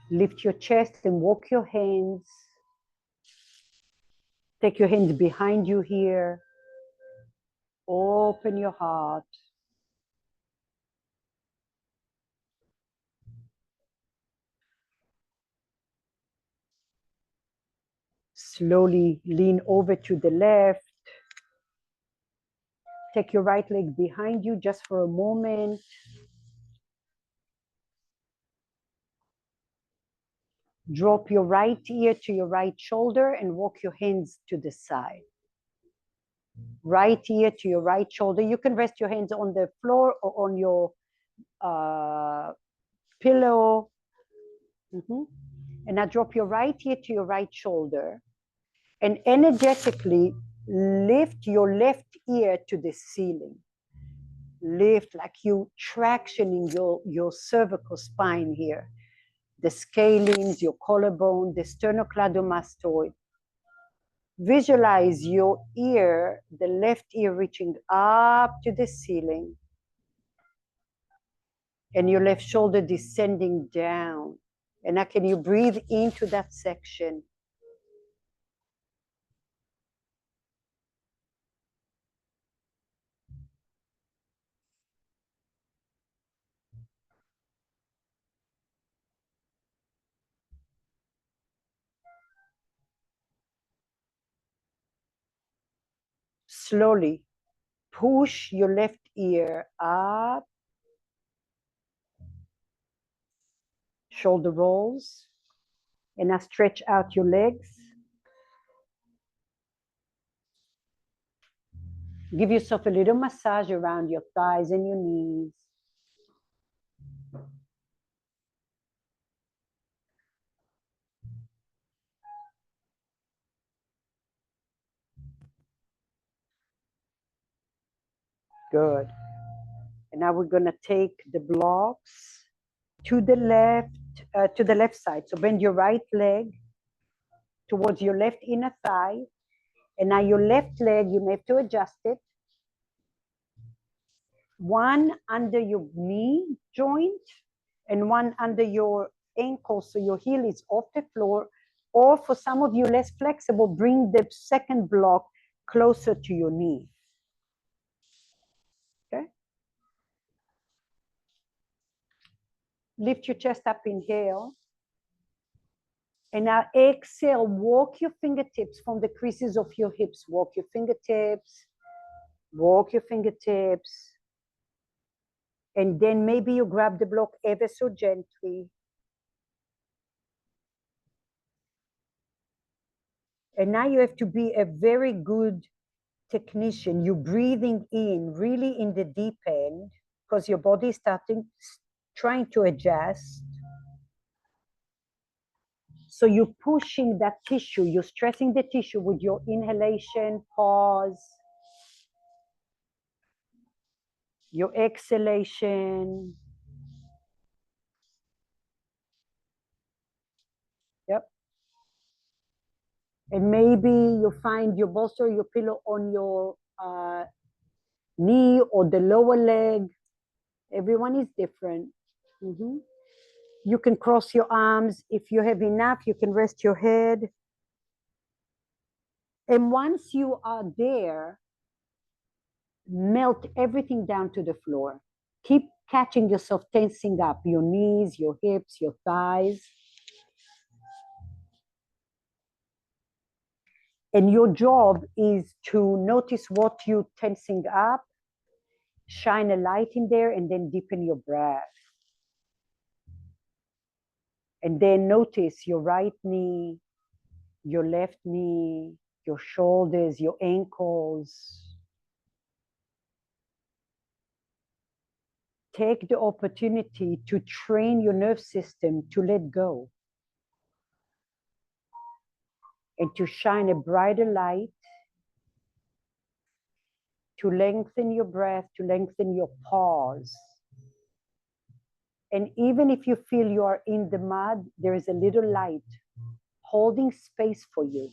lift your chest and walk your hands. Take your hands behind you here. Open your heart. Slowly lean over to the left. Take your right leg behind you just for a moment. Drop your right ear to your right shoulder and walk your hands to the side. Right ear to your right shoulder. You can rest your hands on the floor or on your pillow. And now drop your right ear to your right shoulder and energetically lift your left ear to the ceiling. Lift like you tractioning your cervical spine here. The scalenes, your collarbone, the sternocleidomastoid. Visualize your ear, the left ear reaching up to the ceiling and your left shoulder descending down. And now can you breathe into that section? Slowly push your left ear up, shoulder rolls, and now stretch out your legs. Give yourself a little massage around your thighs and your knees. Good. And now we're going to take the blocks to the left side. So bend your right leg towards your left inner thigh. And now your left leg, you may have to adjust it. One under your knee joint and one under your ankle, so your heel is off the floor. Or for some of you less flexible, bring the second block closer to your knee. Okay? Lift your chest up, inhale. And now exhale, walk your fingertips from the creases of your hips. Walk your fingertips, walk your fingertips. And then maybe you grab the block ever so gently. And now you have to be a very good technician. You're breathing in really in the deep end because your body is trying to adjust. So you're pushing that tissue, you're stressing the tissue with your inhalation, pause, your exhalation. Yep. And maybe you find your bolster, your pillow on your knee or the lower leg. Everyone is different. You can cross your arms. If you have enough, you can rest your head. And once you are there, melt everything down to the floor. Keep catching yourself tensing up your knees, your hips, your thighs. And your job is to notice what you're tensing up, shine a light in there, and then deepen your breath. And then notice your right knee, your left knee, your shoulders, your ankles. Take the opportunity to train your nerve system to let go and to shine a brighter light, to lengthen your breath, to lengthen your pause. And even if you feel you are in the mud, there is a little light holding space for you.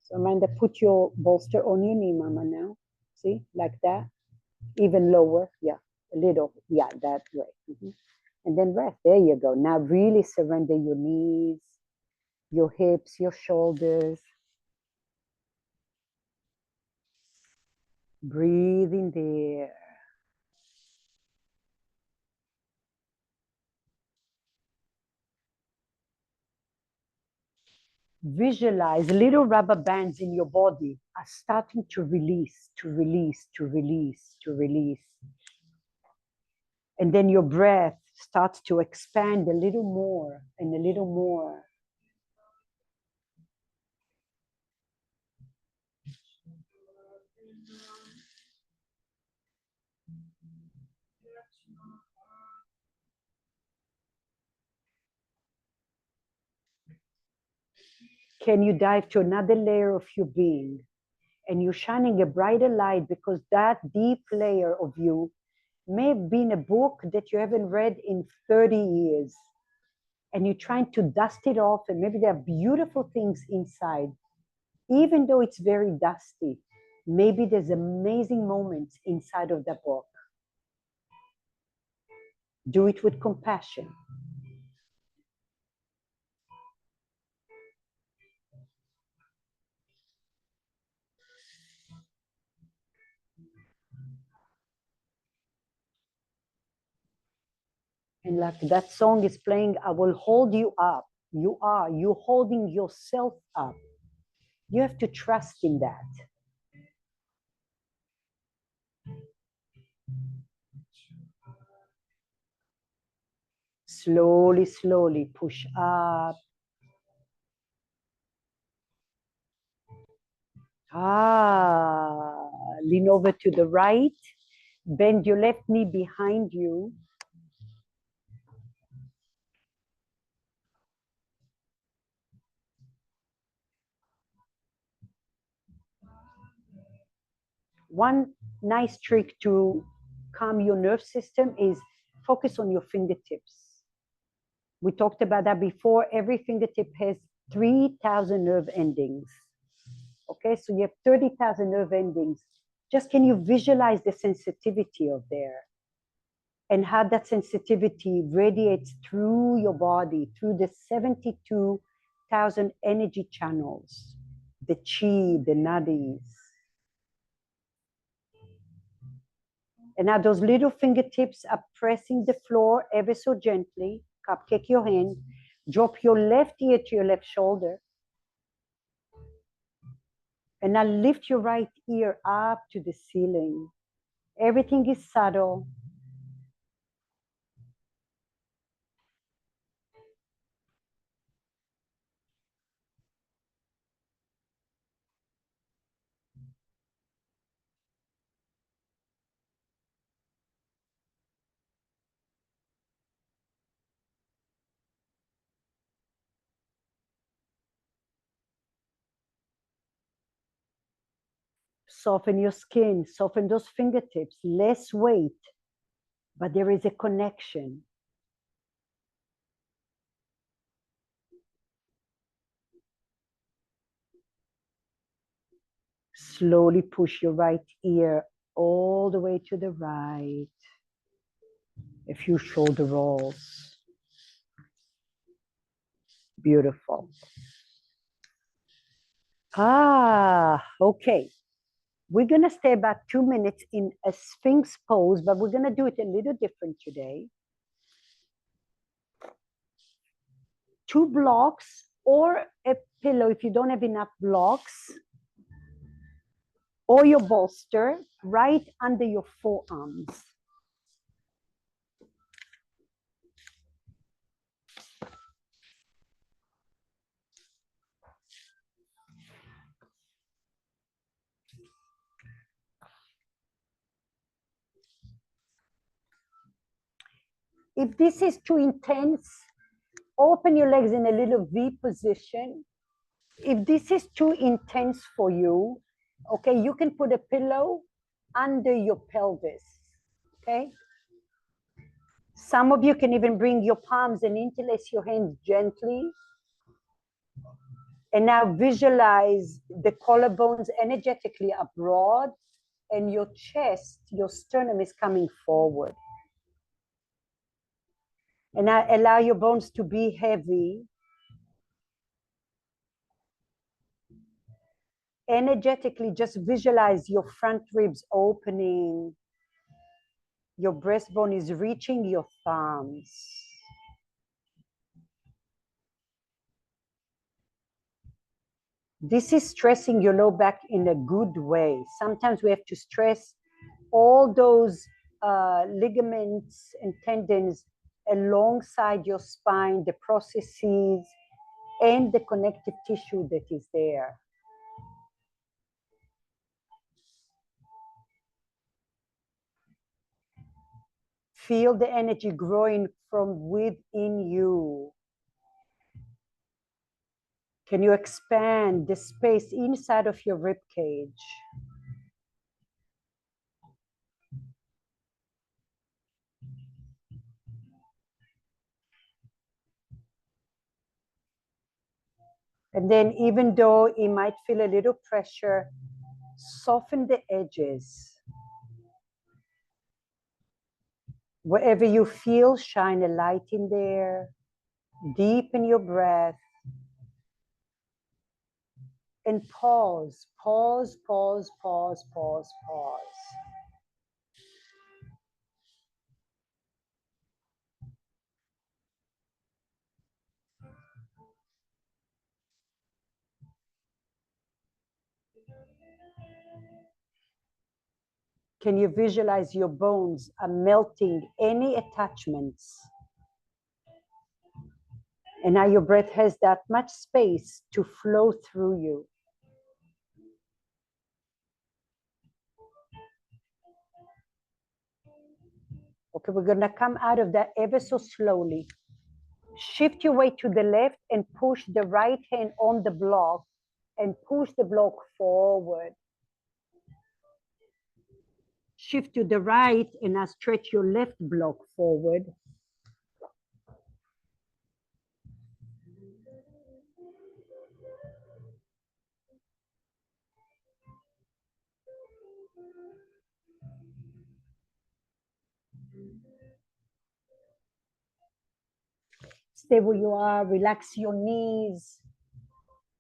So Amanda, put your bolster on your knee, Mama, now. See, like that. Even lower, yeah. A little, yeah, that way. And then rest. There you go. Now really surrender your knees, your hips, your shoulders. Breathe in there. Visualize little rubber bands in your body are starting to release, to release, to release, to release. And then your breath starts to expand a little more and a little more. Can you dive to another layer of your being? And you're shining a brighter light because that deep layer of you may have been a book that you haven't read in 30 years. And you're trying to dust it off, and maybe there are beautiful things inside. Even though it's very dusty, maybe there's amazing moments inside of the book. Do it with compassion. And like that song is playing, I will hold you up. You're holding yourself up. You have to trust in that. Slowly, slowly push up. Lean over to the right. Bend your left knee behind you. One nice trick to calm your nerve system is focus on your fingertips. We talked about that before. Every fingertip has 3,000 nerve endings. Okay, so you have 30,000 nerve endings. Just can you visualize the sensitivity of there and how that sensitivity radiates through your body, through the 72,000 energy channels, the chi, the nadis. And now those little fingertips are pressing the floor ever so gently. Cupcake your hand. Drop your left ear to your left shoulder. And now lift your right ear up to the ceiling. Everything is subtle. Soften your skin, soften those fingertips, less weight, but there is a connection. Slowly push your right ear all the way to the right. A few shoulder rolls. Beautiful. Okay. We're going to stay about 2 minutes in a Sphinx pose, but we're going to do it a little different today. 2 blocks or a pillow if you don't have enough blocks, or your bolster right under your forearms. If this is too intense, open your legs in a little V position. If this is too intense for you, okay, you can put a pillow under your pelvis, okay? Some of you can even bring your palms and interlace your hands gently. And now visualize the collarbones energetically abroad and your chest, your sternum is coming forward. And now allow your bones to be heavy. Energetically, just visualize your front ribs opening. Your breastbone is reaching your thumbs. This is stressing your low back in a good way. Sometimes we have to stress all those ligaments and tendons alongside your spine, the processes, and the connective tissue that is there. Feel the energy growing from within you. Can you expand the space inside of your rib cage? And then even though it might feel a little pressure, soften the edges. Wherever you feel, shine a light in there. Deepen your breath. And pause, pause, pause, pause, pause, pause. Can you visualize your bones are melting any attachments? And now your breath has that much space to flow through you. Okay, we're gonna come out of that ever so slowly. Shift your weight to the left and push the right hand on the block and push the block forward. Shift to the right and now stretch your left block forward. Stay where you are, relax your knees,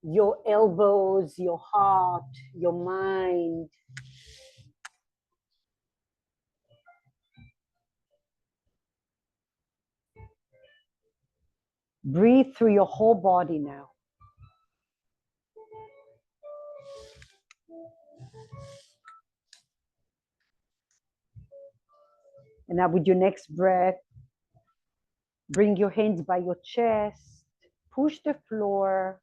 your elbows, your heart, your mind. Breathe through your whole body now. And now with your next breath, bring your hands by your chest, push the floor,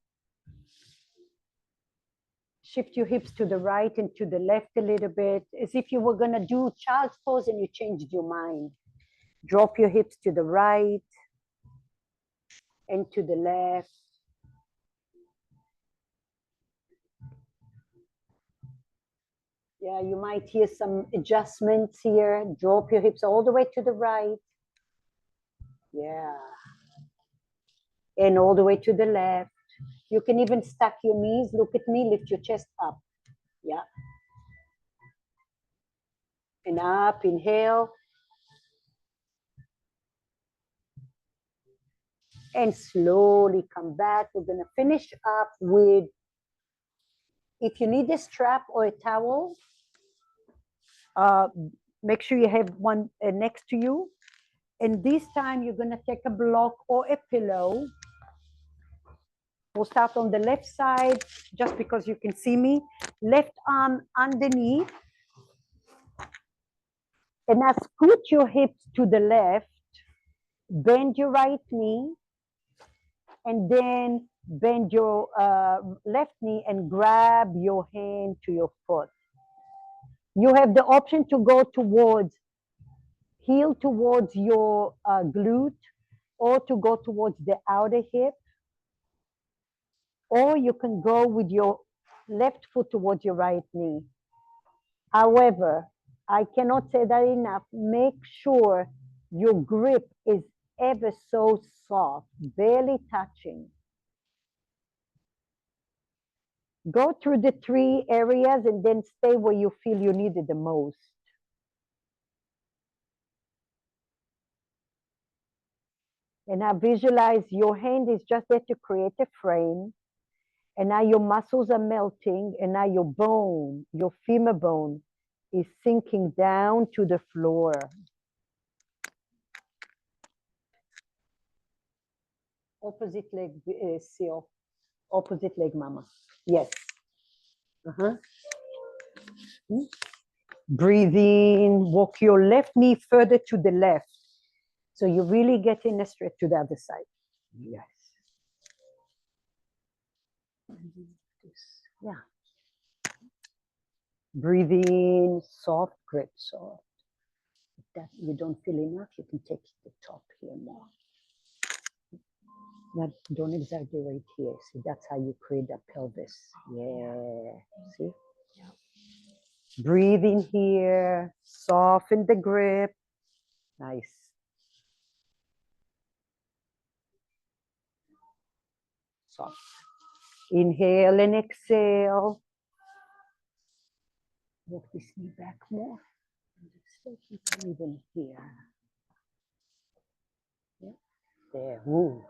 shift your hips to the right and to the left a little bit, as if you were gonna do child's pose and you changed your mind. Drop your hips to the right and to the left. Yeah, you might hear some adjustments here. Drop your hips all the way to the right. Yeah. And all the way to the left. You can even stack your knees. Look at me, lift your chest up. Yeah. And up, inhale. And slowly come back. We're gonna finish up with, if you need a strap or a towel, make sure you have one next to you. And this time you're gonna take a block or a pillow. We'll start on the left side, just because you can see me. Left arm underneath. And now scoot your hips to the left. Bend your right knee. And then bend your left knee and grab your hand to your foot. You have the option to go towards, heel towards your glute, or to go towards the outer hip. Or you can go with your left foot towards your right knee. However, I cannot say that enough. Make sure your grip is ever so soft, barely touching. Go through the 3 areas and then stay where you feel you need it the most. And now visualize your hand is just there to create a frame. And now your muscles are melting. And now your bone, your femur bone, is sinking down to the floor. Opposite leg, Seal. Opposite leg, Mama. Yes. Uh-huh. Breathe in. Walk your left knee further to the left. So you really get in a stretch to the other side. Yes. Yeah. Breathe in, soft grip, soft. If that you don't feel enough, you can take the top here more. Now, don't exaggerate here. See, that's how you create the pelvis. Yeah. See? Breathe in here, soften the grip. Nice. Soft. Inhale and exhale. Walk this knee back more. Even here. Yeah. There. Woo.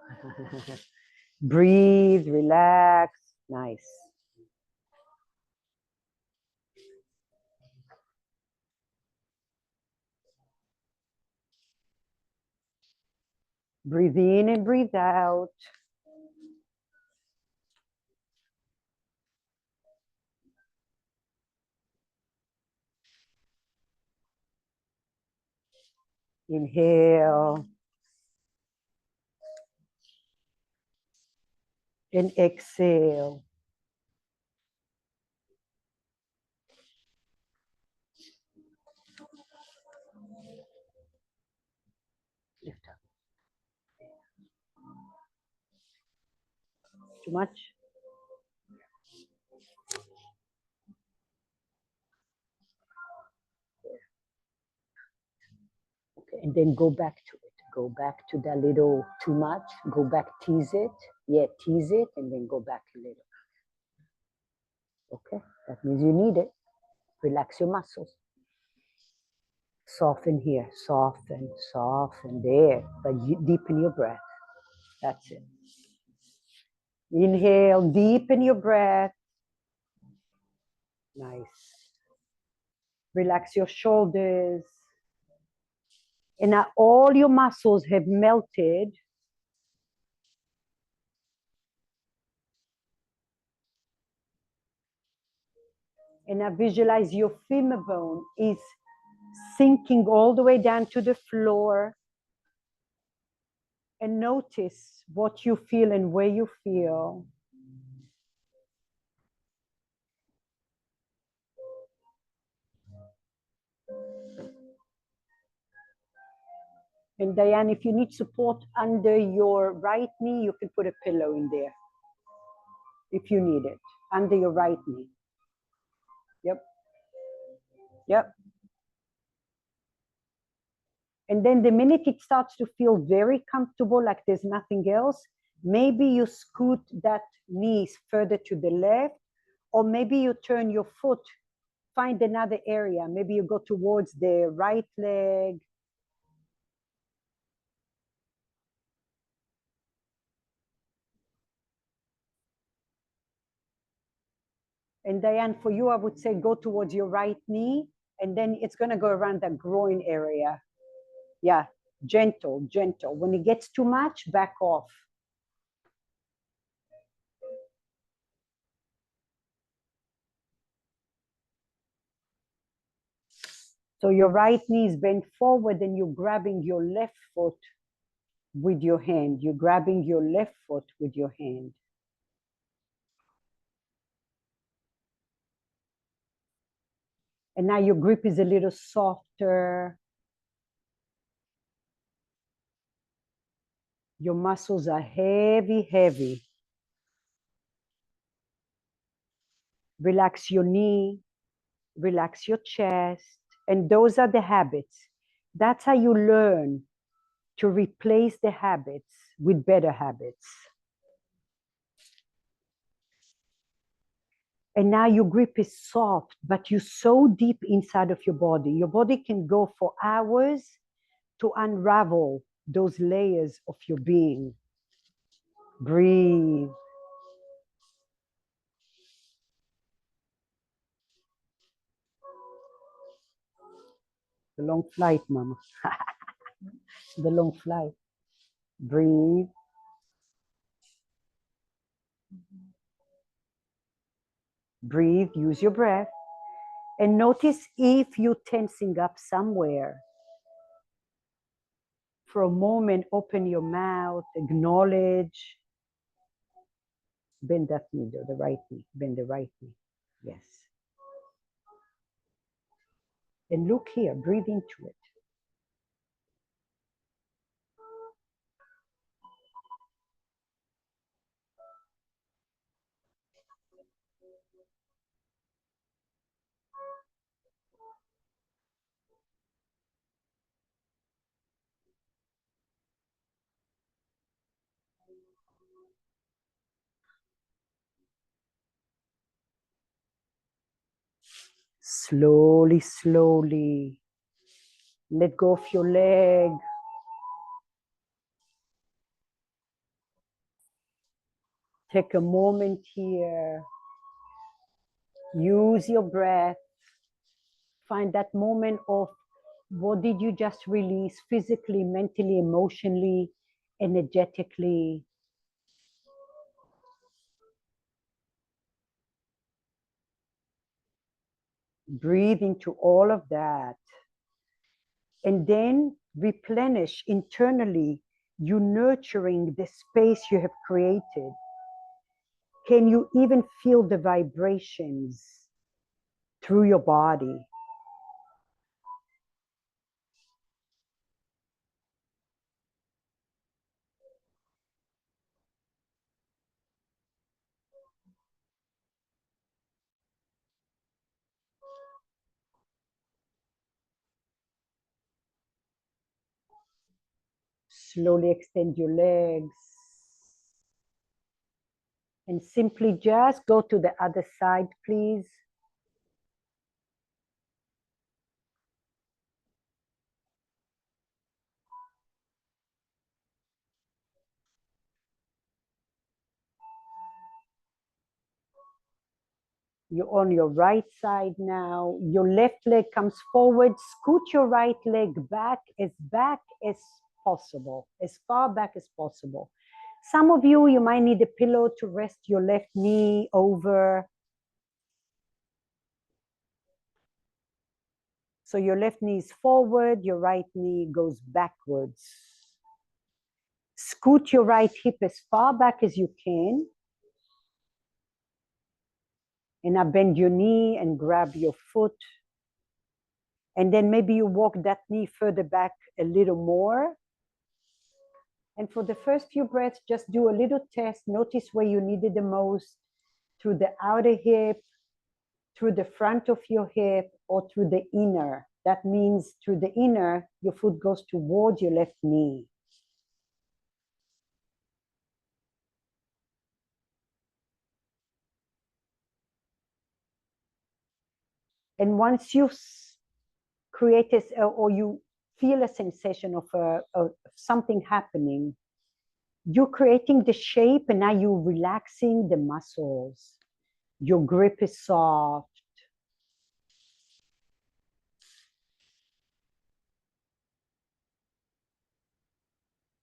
Breathe, relax. Nice. Breathe in and breathe out. Inhale and exhale. Lift up. Too much? Okay, and then go back to it. Go back to that little too much. Go back, tease it. Yeah, tease it, and then go back a little. Okay, that means you need it. Relax your muscles. Soften here, soften, soften there. But you deepen your breath. That's it. Inhale, deepen your breath. Nice. Relax your shoulders. And now all your muscles have melted. And now visualize your femur bone is sinking all the way down to the floor. And notice what you feel and where you feel. And Diane, if you need support under your right knee, you can put a pillow in there. If you need it, under your right knee. Yep. Yep. And then the minute it starts to feel very comfortable, like there's nothing else, maybe you scoot that knee further to the left, or maybe you turn your foot, find another area. Maybe you go towards the right leg. And Diane, for you, I would say go towards your right knee, and then it's going to go around the groin area. Yeah, gentle, gentle. When it gets too much, back off. So your right knee is bent forward and you're grabbing your left foot with your hand. You're grabbing your left foot with your hand. And now your grip is a little softer. Your muscles are heavy, heavy. Relax your knee, relax your chest. And those are the habits. That's how you learn to replace the habits with better habits. And now your grip is soft, but you're so deep inside of your body. Your body can go for hours to unravel those layers of your being. Breathe. The long flight, Mama. The long flight. Breathe. Breathe, use your breath. And notice if you're tensing up somewhere. For a moment, open your mouth, acknowledge. Bend that knee, the right knee. Bend the right knee. Yes. And look here, breathe into it. Slowly, slowly. Let go of your leg. Take a moment here. Use your breath. Find that moment of what did you just release physically, mentally, emotionally, energetically. Breathe into all of that. And then replenish internally. You nurturing the space you have created. Can you even feel the vibrations through your body? Slowly extend your legs. And simply just go to the other side, please. You're on your right side now. Your left leg comes forward. Scoot your right leg back as possible, as far back as possible. Some of you, you might need a pillow to rest your left knee over. So your left knee is forward, your right knee goes backwards. Scoot your right hip as far back as you can. And now bend your knee and grab your foot. And then maybe you walk that knee further back a little more. And for the first few breaths, just do a little test. Notice where you need it the most, through the outer hip, through the front of your hip, or through the inner. That means through the inner, your foot goes towards your left knee. And once you create this, or you feel a sensation of something happening, you're creating the shape, and now you're relaxing the muscles. Your grip is soft.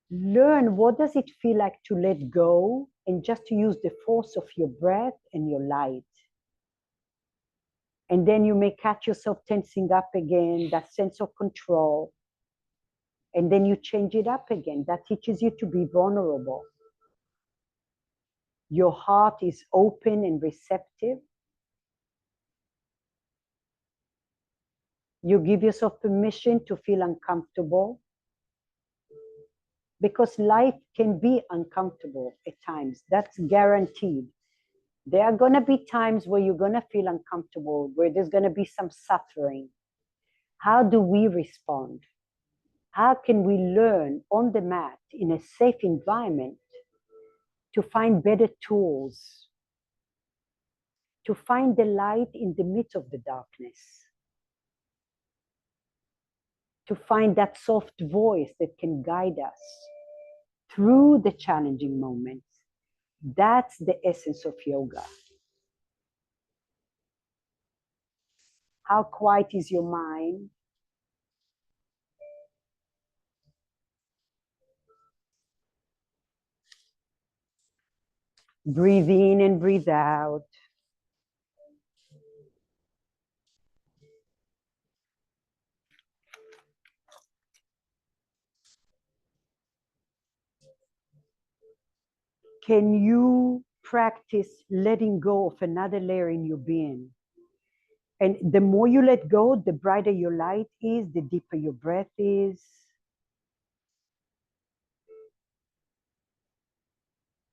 Learn what does it feel like to let go and just to use the force of your breath and your light. And then you may catch yourself tensing up again, that sense of control. And then you change it up again. That teaches you to be vulnerable. Your heart is open and receptive. You give yourself permission to feel uncomfortable, because life can be uncomfortable at times. That's guaranteed. There are going to be times where you're going to feel uncomfortable, where there's going to be some suffering. How do we respond? How can we learn on the mat in a safe environment to find better tools, to find the light in the midst of the darkness? to find that soft voice that can guide us through the challenging moments. That's the essence of yoga. How quiet is your mind? Breathe in and breathe out. Can you practice letting go of another layer in your being? And the more you let go, the brighter your light is, the deeper your breath is.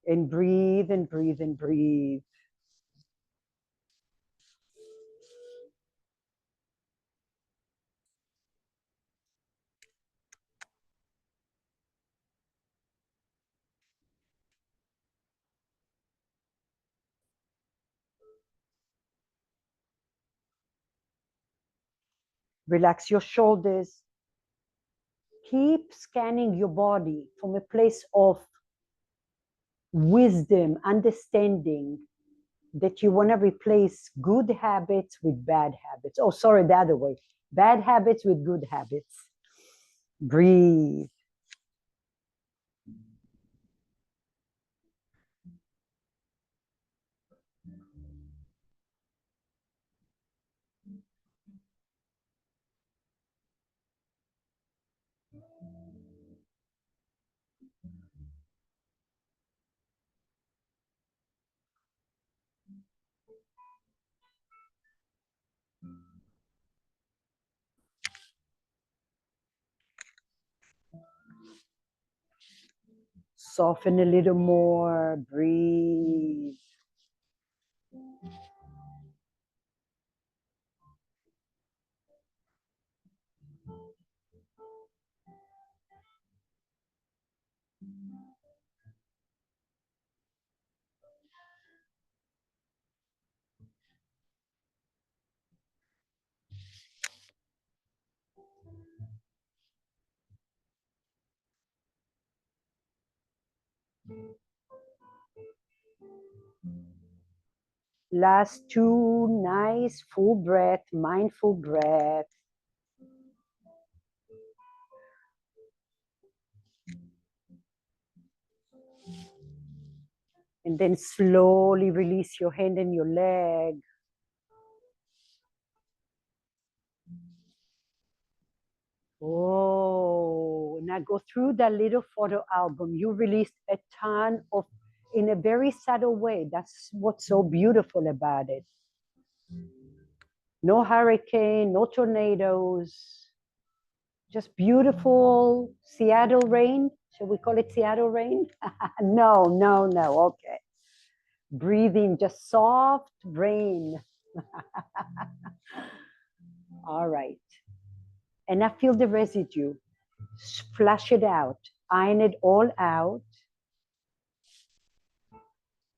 And breathe and breathe and breathe. Relax your shoulders. Keep scanning your body from a place of wisdom, understanding that you want to replace good habits with bad habits. Oh, sorry, the other way. Bad habits with good habits. Breathe. Soften a little more. Breathe. Last two nice full breath, mindful breath. And then slowly release your hand and your leg. Oh, now go through that little photo album. You released a ton of, in a very subtle way. That's what's so beautiful about it. No hurricane, no tornadoes, just beautiful Seattle rain. Shall we call it Seattle rain? No, no, no. Okay. Breathe in, just soft rain. All right. And now feel the residue. Flush it out. Iron it all out.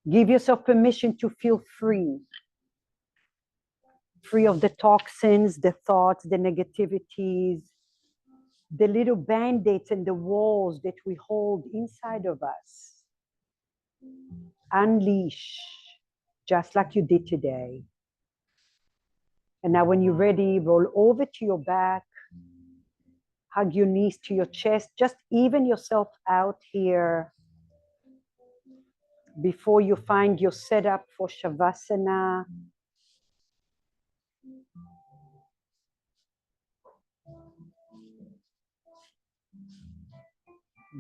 Give yourself permission to feel free. Free of the toxins, the thoughts, the negativities, the little band-aids and the walls that we hold inside of us. Unleash, just like you did today. And now when you're ready, roll over to your back, hug your knees to your chest, just even yourself out here before you find your setup for Shavasana.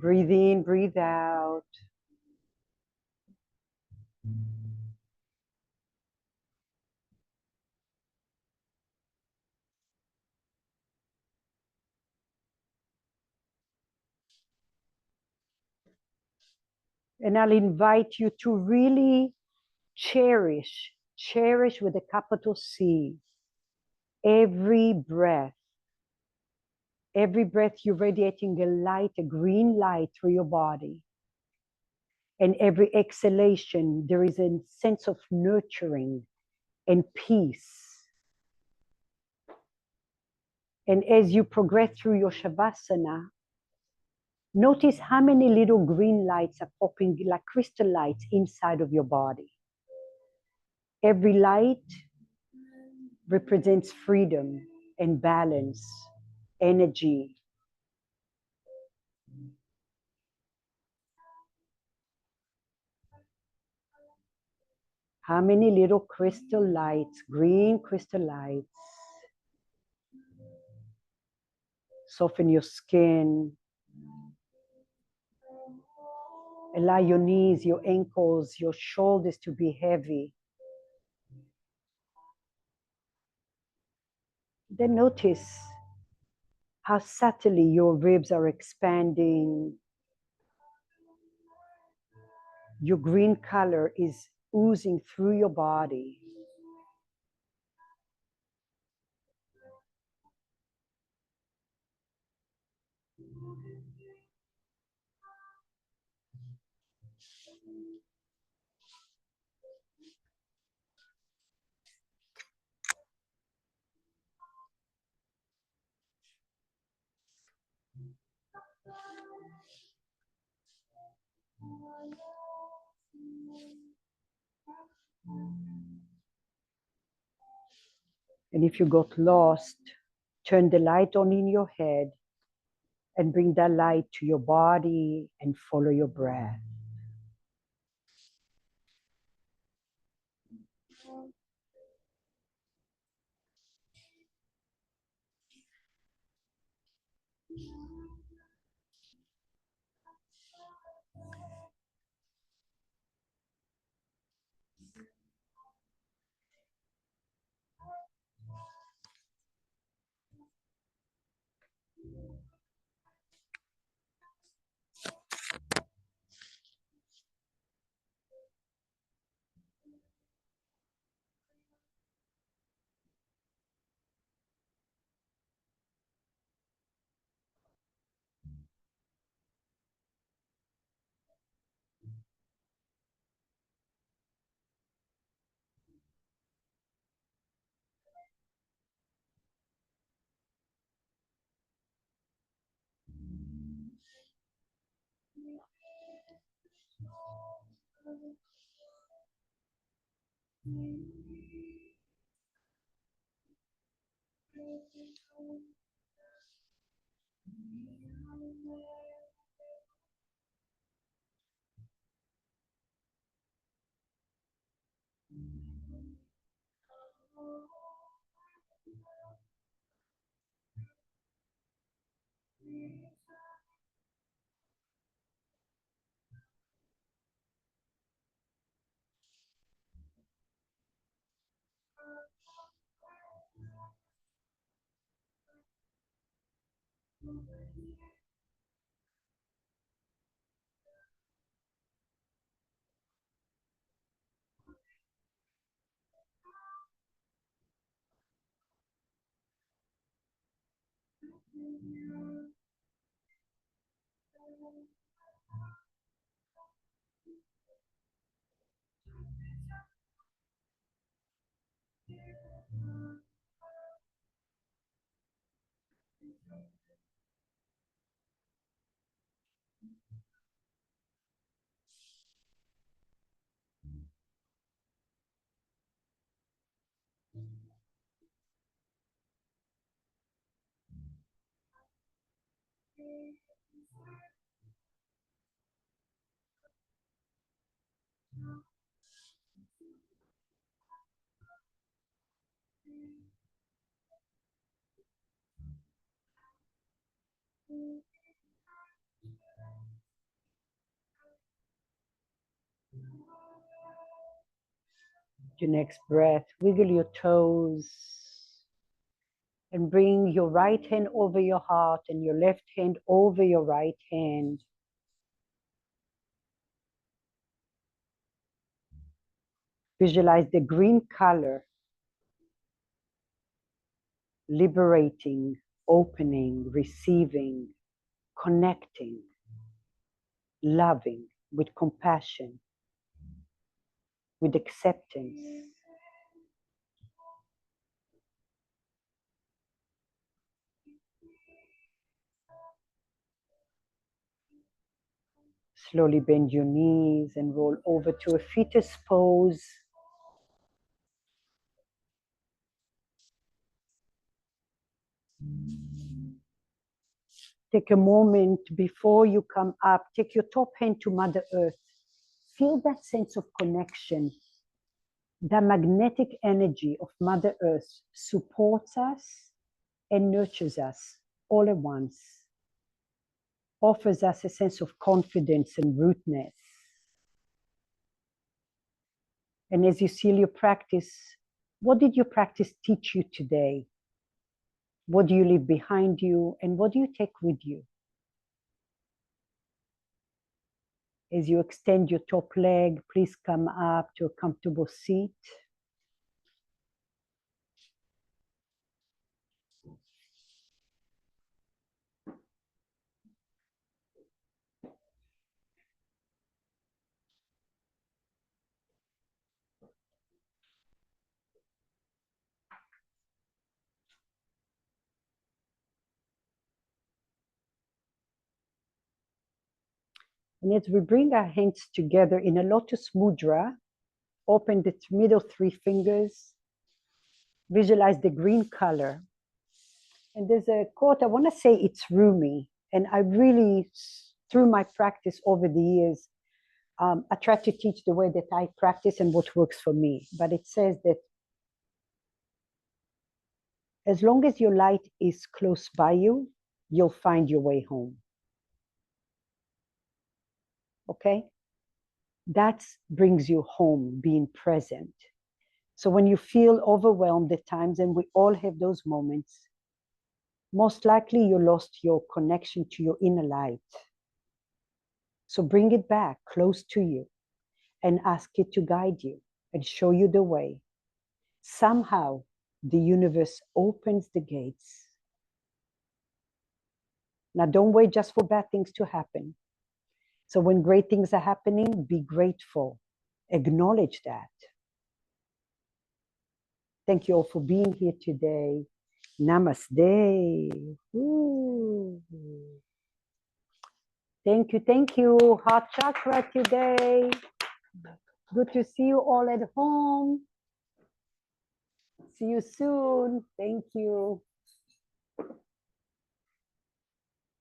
Breathe in, breathe out. And I'll invite you to really cherish with a capital C, every breath. Every breath you're radiating a light, a green light through your body. And every exhalation, there is a sense of nurturing and peace. And as you progress through your Shavasana, notice how many little green lights are popping like crystal lights inside of your body. Every light represents freedom and balance, energy. How many little crystal lights, green crystal lights, soften your skin. Allow your knees, your ankles, your shoulders to be heavy. Then notice how subtly your ribs are expanding. Your green color is oozing through your body. And if you got lost, turn the light on in your head and bring that light to your body and follow your breath. Your next breath, wiggle your toes and bring your right hand over your heart and your left hand over your right hand. Visualize the green color, liberating, opening, receiving, connecting, loving, with compassion, with acceptance. Slowly bend your knees and roll over to a fetus pose. Take a moment before you come up. Take your top hand to Mother Earth. Feel that sense of connection. The magnetic energy of Mother Earth supports us and nurtures us all at once. Offers us a sense of confidence and rootness. And as you seal your practice, what did your practice teach you today? What do you leave behind you, and what do you take with you? As you extend your top leg, please come up to a comfortable seat. And as we bring our hands together in a lotus mudra, open the middle three fingers, visualize the green color. And there's a quote, I want to say it's Rumi, and I really, through my practice over the years, I try to teach the way that I practice and what works for me. But it says that as long as your light is close by you, you'll find your way home. Okay? That brings you home, being present. So when you feel overwhelmed at times, and we all have those moments, most likely you lost your connection to your inner light. So bring it back close to you and ask it to guide you and show you the way. Somehow the universe opens the gates. Now don't wait just for bad things to happen. So when great things are happening, be grateful. Acknowledge that. Thank you all for being here today. Namaste. Ooh. Thank you, thank you. Heart chakra today. Good to see you all at home. See you soon. Thank you.